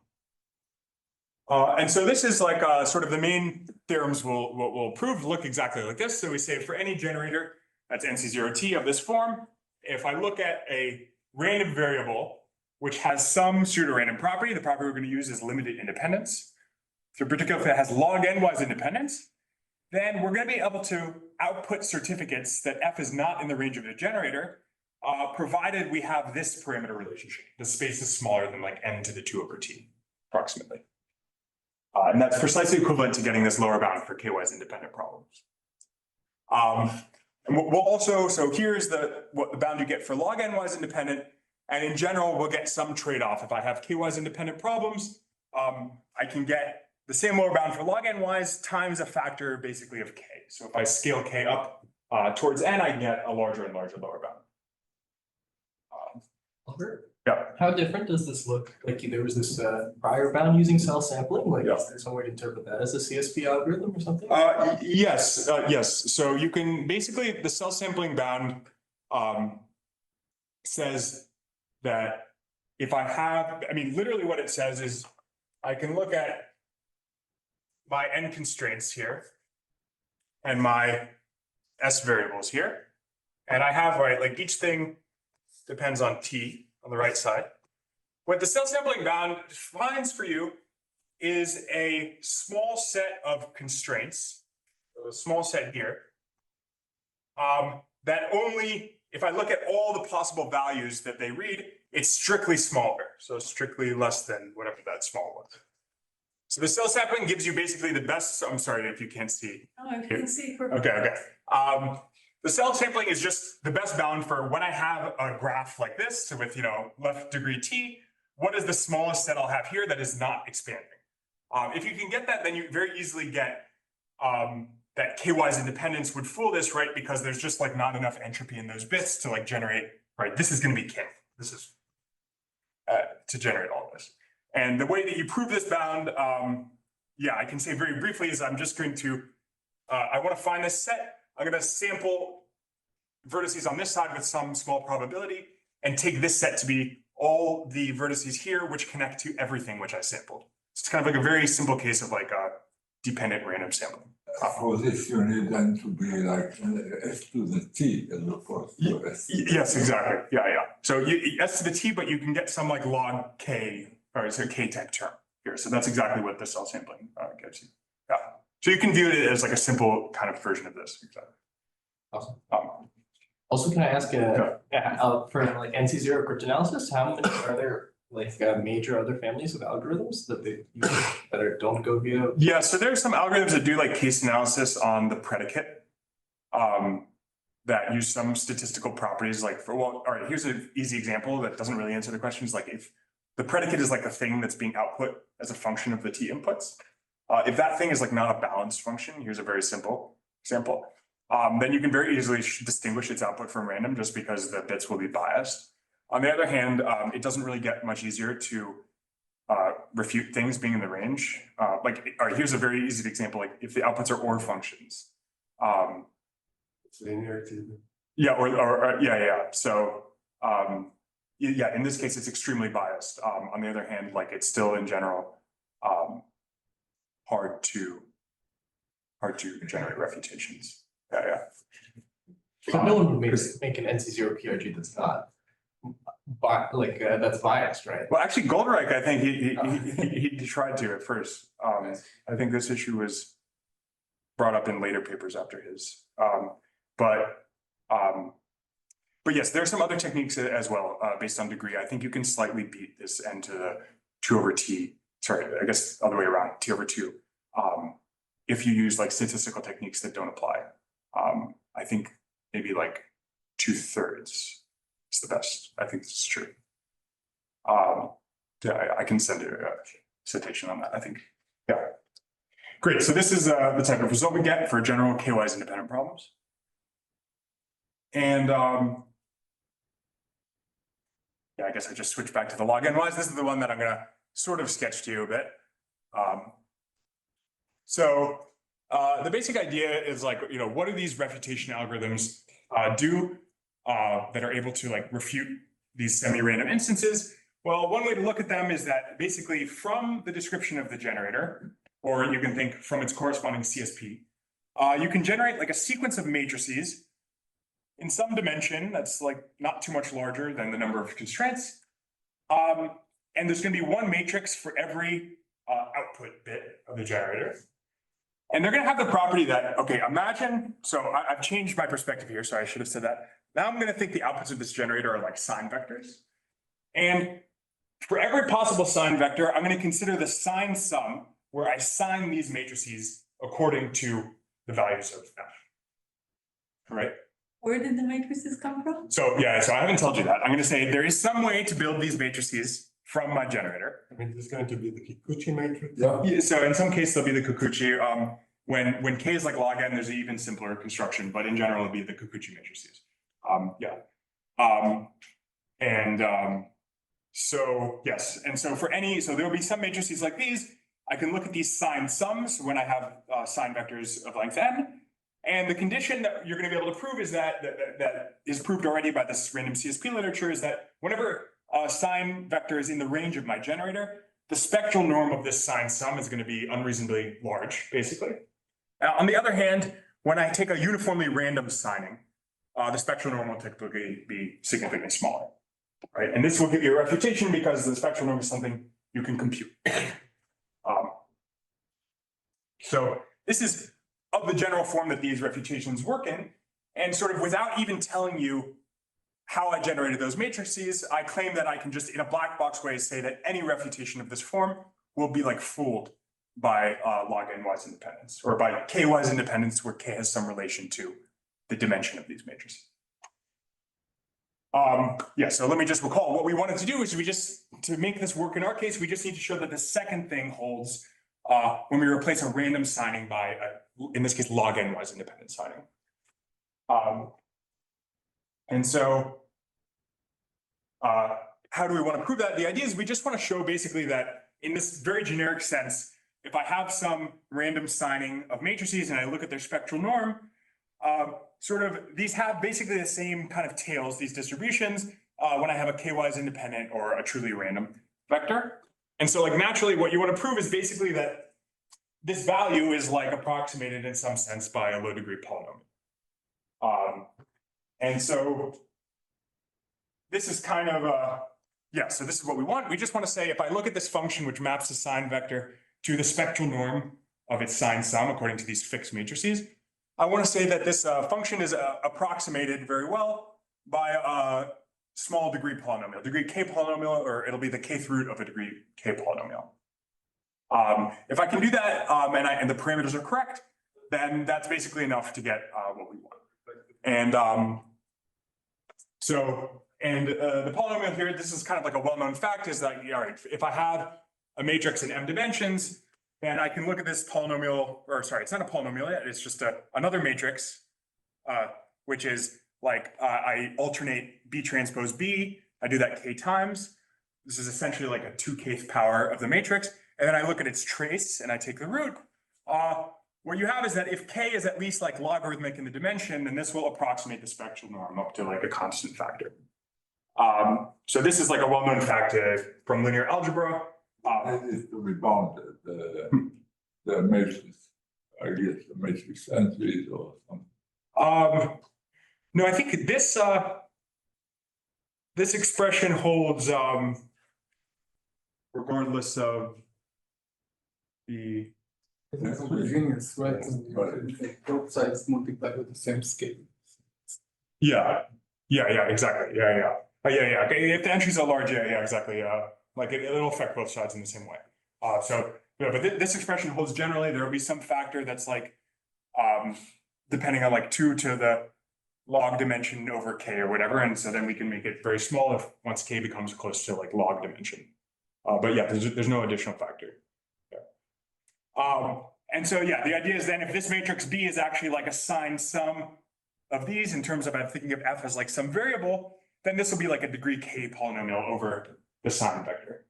And so this is like sort of the main theorems we'll prove look exactly like this. So we say for any generator that's NC0T of this form, if I look at a random variable which has some pseudo-random property, the property we're going to use is limited independence. So particularly if it has log n-wise independence, then we're going to be able to output certificates that F is not in the range of the generator, provided we have this parameter relationship. The space is smaller than like n to the 2 over t, approximately. And that's precisely equivalent to getting this lower bound for k-wise independent problems. And we'll also, so here's what the bound you get for log n-wise independent. And in general, we'll get some trade-off. If I have k-wise independent problems, I can get the same lower bound for log n-wise times a factor basically of k. So if I scale k up towards n, I can get a larger and larger lower bound. Yeah. How different does this look? Like there was this prior bound using cell sampling. Like, Yeah. is there some way to interpret that as a CSP algorithm or something? Yes. So you can basically, the cell sampling bound says that if I have, literally what it says is I can look at my n constraints here and my s variables here. And I have, right, like each thing depends on t on the right side. What the cell sampling bound defines for you is a small set of constraints, a small set here, that only, if I look at all the possible values that they read, it's strictly smaller. So strictly less than whatever that small was. So the cell sampling gives you basically the best, I'm sorry if you can't see. Oh, I can see perfectly. Okay. The cell sampling is just the best bound for when I have a graph like this, so with left degree t, what is the smallest set I'll have here that is not expanding? If you can get that, then you very easily get that k-wise independence would fool this, right? Because there's just like not enough entropy in those bits to like generate right? This is going to be king. This is to generate all of this. And the way that you prove this bound, yeah, I can say very briefly is I'm just going to, I want to find this set. I'm going to sample vertices on this side with some small probability and take this set to be all the vertices here, which connect to everything which I sampled. It's kind of like a very simple case of like a dependent random sampling. For this, you need then to be like S to the T as opposed to S. Yes, exactly. Yeah. So S to the T, but you can get some like log K, or it's a K type term here. So that's exactly what the cell sampling gives you. Yeah. So you can view it as like a simple kind of version of this. Exactly. Awesome. Also, can I ask for like NC0 cryptanalysis, how many are there like major other families of algorithms that they use that don't go via? Yeah, so there's some algorithms that do like case analysis on the predicate that use some statistical properties like for, well, all right, here's an easy example that doesn't really answer the question. Is like if the predicate is like a thing that's being output as a function of the T inputs, if that thing is like not a balanced function, here's a very simple example. Then you can very easily distinguish its output from random just because the bits will be biased. On the other hand, it doesn't really get much easier to refute things being in the range. Like, all right, here's a very easy example. Like if the outputs are OR functions. It's linear too. Yeah, or yeah. So yeah, in this case, it's extremely biased. On the other hand, like it's still in general hard to generate refutations. Yeah. But no one would make an NC0 PRG that's not that's biased, right? Well, actually, Goldreich, I think he tried to at first. I think this issue was brought up in later papers after his. But yes, there are some other techniques as well based on degree. I think you can slightly beat this n to the 2 over t. Sorry, I guess other way around, t over 2. If you use like statistical techniques that don't apply. I think maybe like 2/3 is the best. I think this is true. Yeah, I can send a citation on that, I think. Yeah. Great. So this is the type of result we get for general k-wise independent problems. And yeah, I guess I just switched back to the log n-wise. This is the one that I'm going to sort of sketch to you a bit. So the basic idea is like, what do these refutation algorithms do that are able to like refute these semi-random instances? Well, one way to look at them is that basically from the description of the generator, or you can think from its corresponding CSP, you can generate like a sequence of matrices in some dimension that's like not too much larger than the number of constraints. And there's going to be one matrix for every output bit of the generator. And they're going to have the property that, okay, imagine, so I've changed my perspective here, so I should have said that. Now I'm going to think the outputs of this generator are like sign vectors. And for every possible sign vector, I'm going to consider the sign sum where I sign these matrices according to the values of F. Right? Where did the matrices come from? So yeah, so I haven't told you that. I'm going to say there is some way to build these matrices from my generator. I mean, this is going to be the Kikuchi matrix. Yeah, so in some cases, there'll be the Kikuchi. When K is like log n, there's an even simpler construction, but in general, it'll be the Kikuchi matrices. So yes, and so for any, so there'll be some matrices like these. I can look at these sign sums when I have sign vectors of length n. And the condition that you're going to be able to prove is that is proved already by this random CSP literature is that whenever a sign vector is in the range of my generator, the spectral norm of this sign sum is going to be unreasonably large, basically. On the other hand, when I take a uniformly random signing, the spectral norm will typically be significantly smaller, right? And this will give you a refutation because the spectral norm is something you can compute. So this is of the general form that these refutations work in, and sort of without even telling you how I generated those matrices, I claim that I can just in a black box way say that any refutation of this form will be like fooled by log n-wise independence, or by k-wise independence where k has some relation to the dimension of these matrices. Yeah, so let me just recall what we wanted to do is to make this work in our case, we just need to show that the second thing holds when we replace a random signing by, in this case, log n-wise independent signing. And so how do we want to prove that? The idea is we just want to show basically that in this very generic sense, if I have some random signing of matrices and I look at their spectral norm, sort of these have basically the same kind of tails, these distributions, when I have a k-wise independent or a truly random vector. And so like naturally what you want to prove is basically that this value is like approximated in some sense by a low degree polynomial. And so this is kind of so this is what we want. We just want to say if I look at this function which maps the sign vector to the spectral norm of its sign sum according to these fixed matrices, I want to say that this function is approximated very well by a small degree polynomial, degree k polynomial, or it'll be the kth root of a degree k polynomial. If I can do that and the parameters are correct, then that's basically enough to get what we want. And the polynomial here, this is kind of like a well-known fact, is that, all right, if I have a matrix in m dimensions, then I can look at this polynomial, or sorry, it's not a polynomial yet, it's just another matrix, which is like, I alternate B transpose B, I do that k times. This is essentially like a 2kth power of the matrix. And then I look at its trace and I take the root. What you have is that if k is at least like logarithmic in the dimension, then this will approximate the spectral norm up to like a constant factor. So this is like a well-known fact from linear algebra. It is to be bounded, the matrix, I guess the matrix entries or something. No, I think this this expression holds regardless of the. It's homogeneous, right? Both sides multiply with the same scale. Yeah, exactly. Yeah. Okay, if the entries are large, yeah, exactly. Like it'll affect both sides in the same way. But this expression holds generally. There will be some factor that's like, depending on like 2 to the log dimension over k or whatever, and so then we can make it very small if once k becomes close to like log dimension. But yeah, there's no additional factor. And so yeah, the idea is then if this matrix B is actually like a signed sum of these in terms of I'm thinking of f as like some variable, then this will be like a degree k polynomial over the sign vector.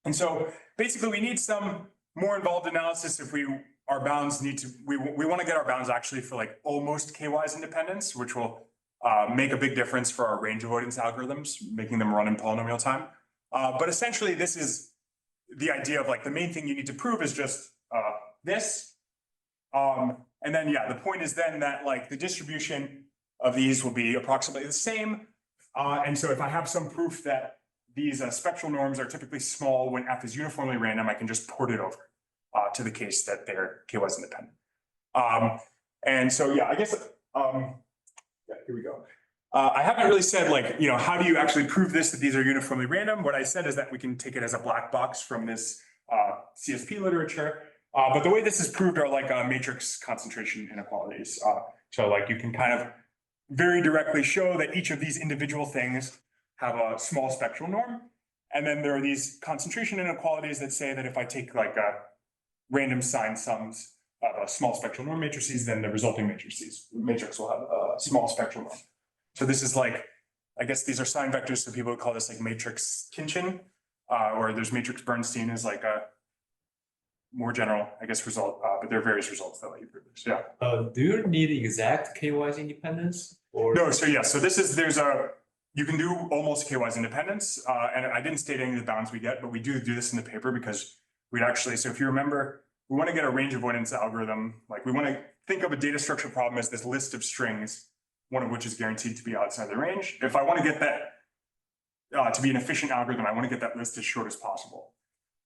And so basically we need some more involved analysis if our bounds need to, we want to get our bounds actually for like almost k-wise independence, which will make a big difference for our range avoidance algorithms, making them run in polynomial time. But essentially this is the idea of like the main thing you need to prove is just this. And then, yeah, the point is then that like the distribution of these will be approximately the same. And so if I have some proof that these spectral norms are typically small when f is uniformly random, I can just port it over to the case that they're k-wise independent. And so, yeah, I guess, here we go. I haven't really said like, how do you actually prove this, that these are uniformly random? What I said is that we can take it as a black box from this CSP literature. But the way this is proved are like matrix concentration inequalities. So like you can kind of very directly show that each of these individual things have a small spectral norm. And then there are these concentration inequalities that say that if I take like random sign sums of small spectral norm matrices, then the resulting matrix will have a small spectral norm. So this is like, I guess these are sign vectors, so people would call this like matrix Kinchin, or there's matrix Bernstein is like a more general, I guess, result, but there are various results that let you prove this, yeah. Do you need exact k-wise independence or? No, so yeah, so you can do almost k-wise independence, and I didn't state any of the bounds we get, but we do this in the paper because we'd actually, so if you remember, we want to get a range avoidance algorithm, like we want to think of a data structure problem as this list of strings, one of which is guaranteed to be outside the range. If I want to get that to be an efficient algorithm, I want to get that list as short as possible.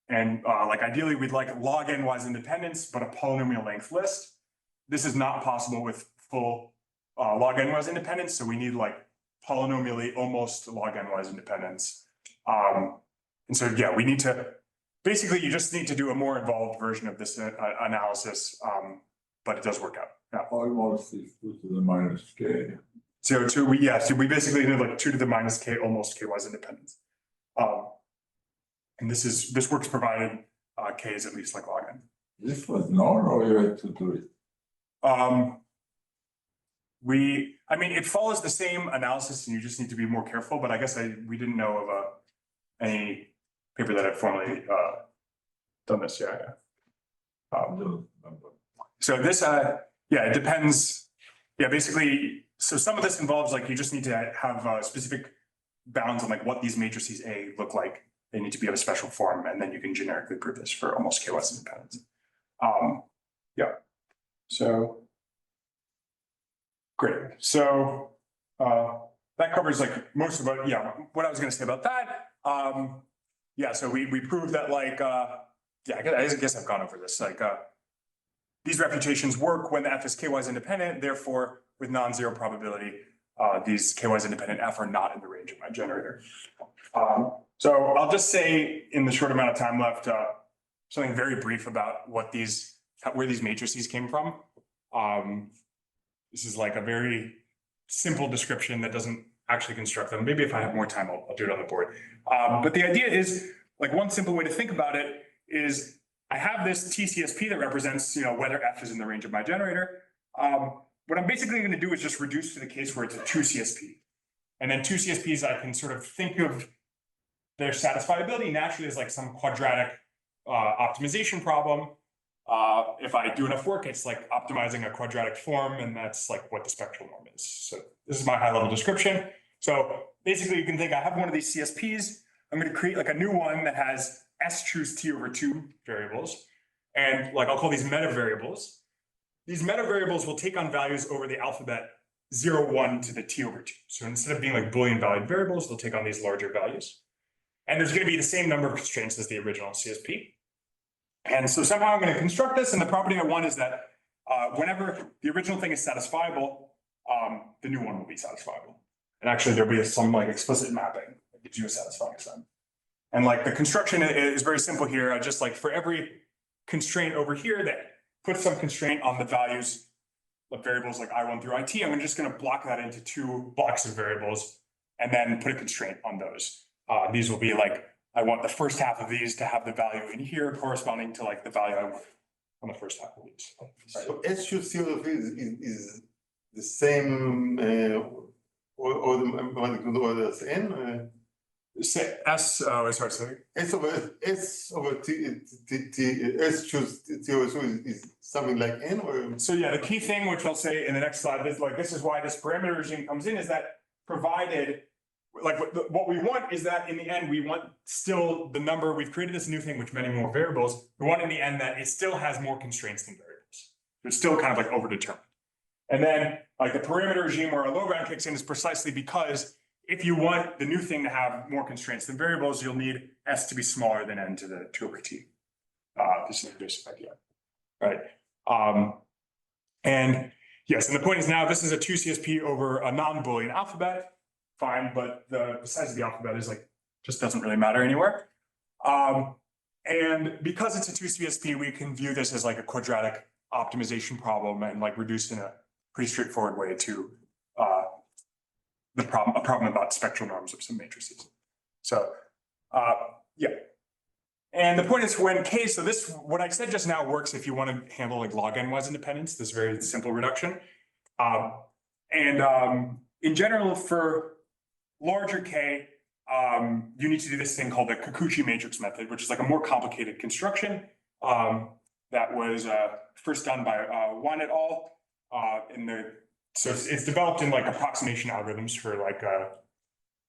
And like ideally, we'd like log n wise independence, but a polynomial length list. This is not possible with full log n wise independence, so we need like polynomially almost log n wise independence. And so yeah, we need to, basically you just need to do a more involved version of this analysis, but it does work out. Yeah. Almost is 2 to the minus k. So we basically need like 2 to the minus k almost k-wise independence. And this works provided k is at least like log n. This was known or you had to do it? I mean, it follows the same analysis and you just need to be more careful, but I guess we didn't know of any paper that had formally done this, yeah. So this, yeah, it depends. Yeah, basically, so some of this involves like, you just need to have specific bounds on like what these matrices A look like. They need to be of a special form, and then you can generically prove this for almost KOS independence. Yeah, so. Great, so that covers like most of what, yeah, what I was gonna say about that. Yeah, so we proved that like, yeah, I guess I've gone over this, like these reputations work when the F is K-wise independent, therefore with non-zero probability, these K-wise independent F are not in the range of my generator. So I'll just say in the short amount of time left, something very brief about what where these matrices came from. This is like a very simple description that doesn't actually construct them. Maybe if I have more time, I'll do it on the board. But the idea is, like, one simple way to think about it is I have this TCSP that represents, whether F is in the range of my generator. What I'm basically going to do is just reduce to the case where it's a 2 CSP. And then 2 CSPs, I can sort of think of their satisfiability naturally as like some quadratic optimization problem. If I do enough work, it's like optimizing a quadratic form, and that's like what the spectral norm is. So this is my high level description. So basically you can think I have one of these CSPs. I'm going to create like a new one that has S choose T over 2 variables. And like I'll call these meta variables. These meta variables will take on values over the alphabet 0, 1 to the T over 2. So instead of being like Boolean valued variables, they'll take on these larger values. And there's going to be the same number of constraints as the original CSP. And so somehow I'm going to construct this, and the property I want is that whenever the original thing is satisfiable, the new one will be satisfiable. And actually there'll be some like explicit mapping that gives you a satisfying sign. And like the construction is very simple here. I just like for every constraint over here that puts some constraint on the values of variables like I1 through IT, I'm just going to block that into 2 blocks of variables and then put a constraint on those. These will be like, I want the first half of these to have the value in here corresponding to like the value I want on the first half of these. So S choose T over is the same or the N? Say S, oh, sorry. S over T, S choose T over 2 is something like N or? So yeah, the key thing, which I'll say in the next slide, is like, this is why this parameter regime comes in, is that provided, like what we want is that in the end, we want still the number, we've created this new thing, which many more variables, we want in the end that it still has more constraints than variables. It's still kind of like overdetermined. And then like the parameter regime where a low bound kicks in is precisely because if you want the new thing to have more constraints than variables, you'll need S to be smaller than N to the 2 over T. This is the basic idea, right? And yes, and the point is now this is a 2 CSP over a non-Boolean alphabet. Fine, but the size of the alphabet is like, just doesn't really matter anywhere. And because it's a 2 CSP, we can view this as like a quadratic optimization problem and like reduce in a pretty straightforward way to a problem about spectral norms of some matrices. So yeah. And the point is when K, so this, what I said just now works if you want to handle like log n wise independence, this very simple reduction. In general, for larger K, you need to do this thing called the Kikuchi matrix method, which is like a more complicated construction that was first done by Wan et al. So it's developed in like approximation algorithms for like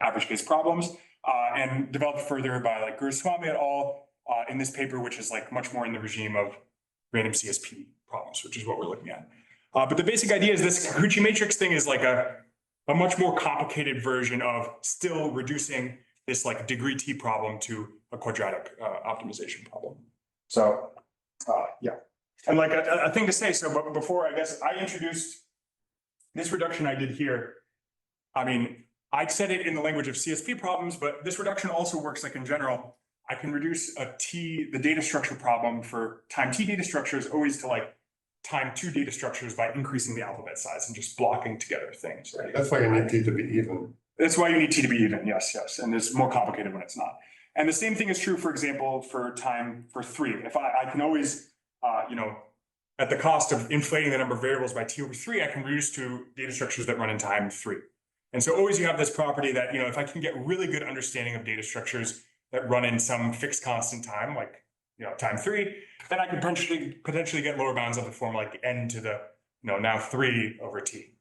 average case problems, and developed further by like Guruswamy et al. In this paper, which is like much more in the regime of random CSP problems, which is what we're looking at. But the basic idea is this Kikuchi matrix thing is like a much more complicated version of still reducing this like degree T problem to a quadratic optimization problem. So yeah, and like a thing to say, so but before I guess I introduced this reduction I did here. I mean, I said it in the language of CSP problems, but this reduction also works like in general. I can reduce the data structure problem for time T data structures always to like time 2 data structures by increasing the alphabet size and just blocking together things. Right? That's why you need T to be even. That's why you need T to be even. Yes. And it's more complicated when it's not. And the same thing is true, for example, for time for 3. If I can always, at the cost of inflating the number of variables by t over 3, I can reduce to data structures that run in time 3. And so always you have this property that, if I can get really good understanding of data structures that run in some fixed constant time, like, time 3, then I can potentially get lower bounds of the form like n to the, now 3 over t.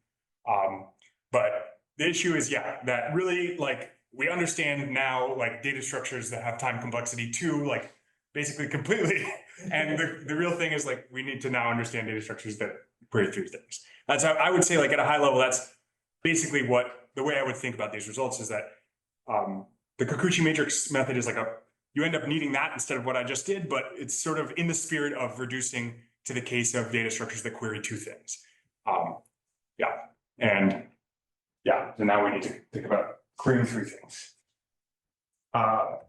But the issue is, that really, like, we understand now, like, data structures that have time complexity 2, like, basically completely. And the real thing is, like, we need to now understand data structures that query 3 things. That's how I would say, like, at a high level, that's basically the way I would think about these results is that the Kikuchi matrix method is like you end up needing that instead of what I just did, but it's sort of in the spirit of reducing to the case of data structures that query 2 things. So now we need to think about querying 3 things.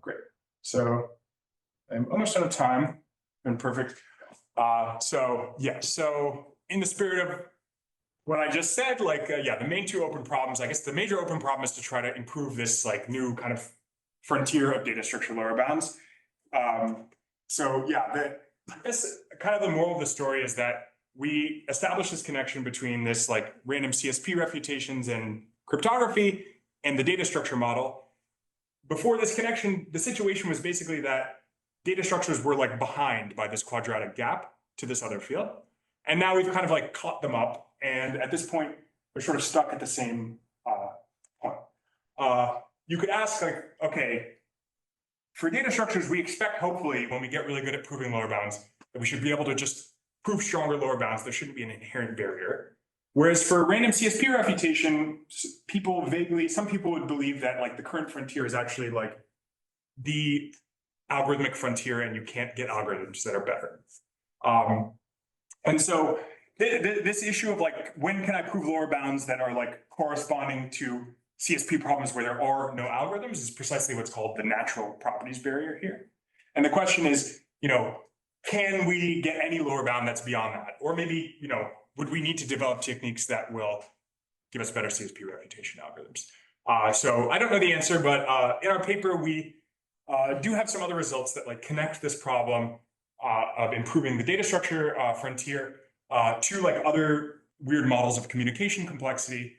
Great. So I'm almost out of time. Been perfect. So in the spirit of what I just said, like, the main 2 open problems, I guess the major open problem is to try to improve this like new kind of frontier of data structure lower bounds. I guess kind of the moral of the story is that we established this connection between this like random CSP refutations and cryptography and the data structure model. Before this connection, the situation was basically that data structures were like behind by this quadratic gap to this other field. And now we've kind of like caught them up. And at this point, we're sort of stuck at the same point. You could ask, like, okay, for data structures, we expect, hopefully, when we get really good at proving lower bounds, that we should be able to just prove stronger lower bounds. There shouldn't be an inherent barrier. Whereas for random CSP refutation, some people would believe that like the current frontier is actually like the algorithmic frontier, and you can't get algorithms that are better. And so this issue of like, when can I prove lower bounds that are like corresponding to CSP problems where there are no algorithms is precisely what's called the natural properties barrier here. And the question is, can we get any lower bound that's beyond that? Or maybe, would we need to develop techniques that will give us better CSP refutation algorithms? So I don't know the answer, but in our paper, we do have some other results that like connect this problem of improving the data structure frontier to like other weird models of communication complexity.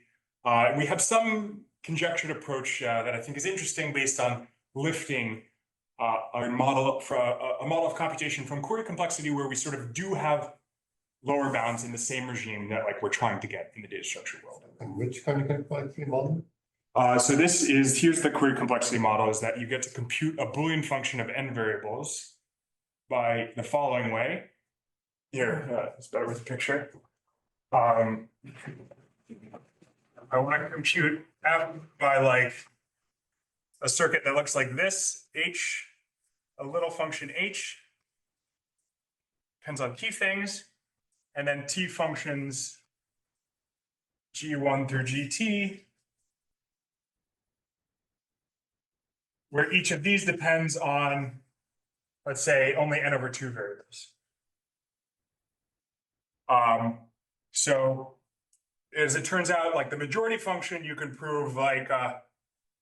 We have some conjectured approach that I think is interesting based on lifting a model of computation from query complexity where we sort of do have lower bounds in the same regime that like we're trying to get in the data structure world. And which kind of complexity model? So here's the query complexity model, is that you get to compute a Boolean function of n variables by the following way. Here, it's better with a picture. I want to compute f by like a circuit that looks like this, h, a little function h, depends on t things, and then t functions g1 through gt, where each of these depends on, let's say, only n over 2 variables. So as it turns out, like the majority function you can prove like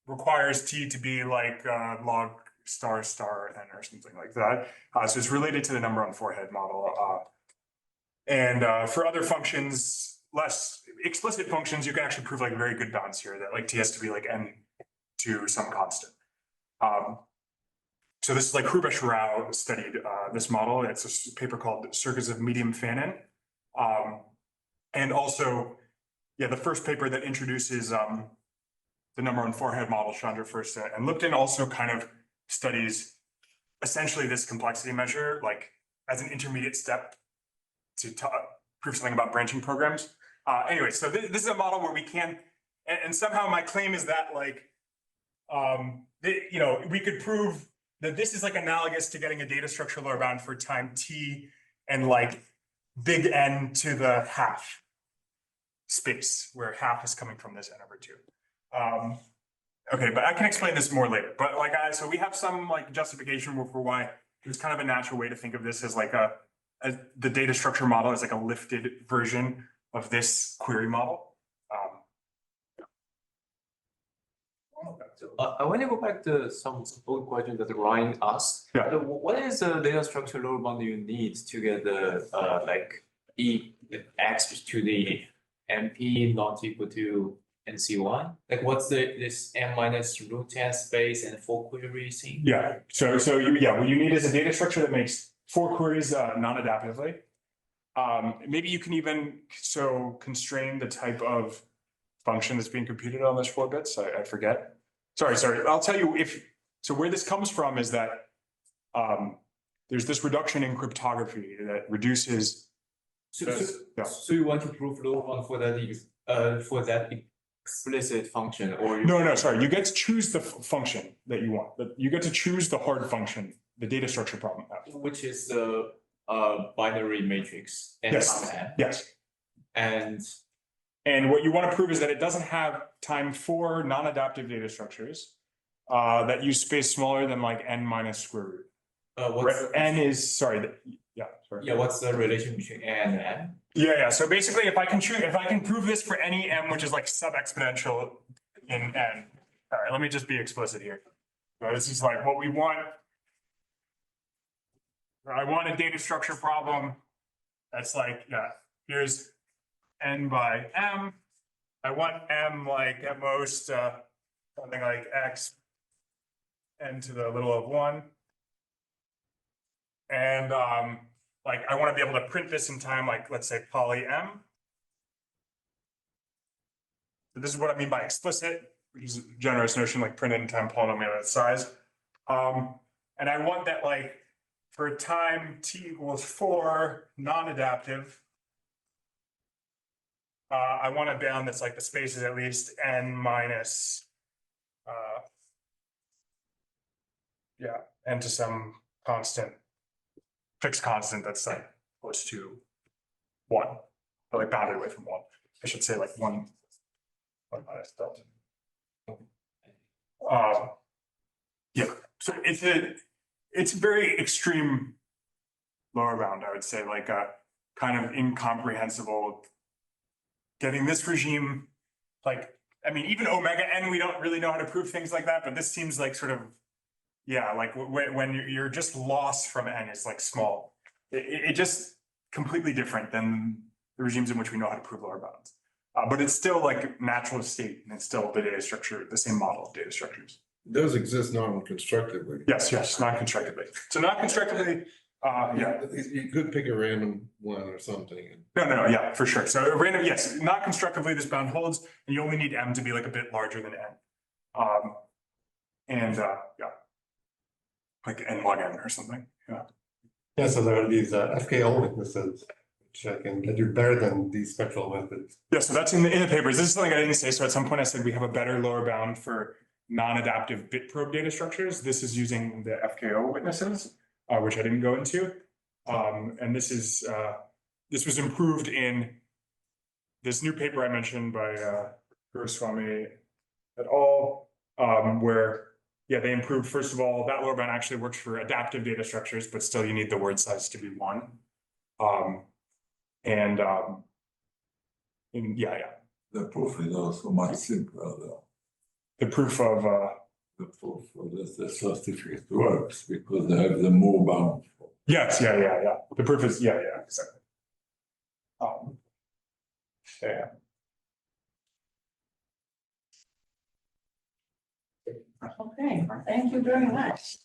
requires t to be like log star n or something like that. So it's related to the number on forehead model. And for other functions, less explicit functions, you can actually prove like very good bounds here that like t has to be like n to some constant. So this is like Hrubesch-Rao studied this model. It's a paper called Circuits of Medium Fanon. And also, the first paper that introduces the number on forehead model, Chandra first, and Lipton also kind of studies essentially this complexity measure, like as an intermediate step to prove something about branching programs. Anyway, so this is a model where we can, and somehow my claim is that like, we could prove that this is like analogous to getting a data structure lower bound for time t and like big N to the half space, where half is coming from this n over 2. Okay, but I can explain this more later. But like, so we have some like justification for why there's kind of a natural way to think of this as like the data structure model is like a lifted version of this query model. I want to go back to some old question that Ryan asked. Yeah. What is the data structure lower bound you need to get the x to the MP not equal to NC1? Like what's this n minus root 10 space and 4 queries thing? Yeah, so what you need is a data structure that makes 4 queries non-adaptively. Maybe you can even constrain the type of function that's being computed on those 4 bits. I forget. Sorry. I'll tell you where this comes from is that there's this reduction in cryptography that reduces. So you want to prove low one for that explicit function, or No, sorry. You get to choose the function that you want, but you get to choose the hard function, the data structure problem. which is the binary matrix. Yes. And what you want to prove is that it doesn't have time 4 non-adaptive data structures that use space smaller than like n minus square root. N is sorry. Yeah, what's the relation between n and n? Yeah. So basically, if I can prove this for any m which is like sub-exponential in n. All right, let me just be explicit here. So this is like what we want. I want a data structure problem that's like, here's n by m. I want m like at most something like x n to the little of 1. And like I want to be able to print this in time, like let's say poly m. So this is what I mean by explicit, which is a generous notion like printed in time polynomial at size. And I want that like for time t equals 4 non-adaptive. I want a bound that's like the space is at least n minus n to some constant, fixed constant that's like close to 1, or like bounded away from 1. I should say like 1 minus delta. So it's a very extreme lower bound, I would say, like a kind of incomprehensible. Getting this regime, like, I mean, even omega n, we don't really know how to prove things like that, but this seems like sort of, like when you're just lost from n is like small. It just completely different than the regimes in which we know how to prove lower bounds. But it's still like natural state, and it's still the data structure, the same model of data structures. Those exist non-constructively. Yes, non-constructively. So non-constructively, You could pick a random one or something. No, yeah, for sure. So random, yes, not constructively, this bound holds, and you only need m to be like a bit larger than n. Like n log n or something, Yeah, so there are these FKL witnesses, which I can get you better than these spectral methods. Yeah, so that's in the papers. This is something I didn't say. So at some point I said we have a better lower bound for non-adaptive bit probe data structures. This is using the FKO witnesses, which I didn't go into. And this was improved in this new paper I mentioned by Guruswamy et al., where they improved, first of all, that lower bound actually works for adaptive data structures, but still you need the word size to be 1. The proof is also much simpler though. The proof of the proof of the certificate works because they have the more bound. Yes, the proof is exactly. Okay, thank you very much.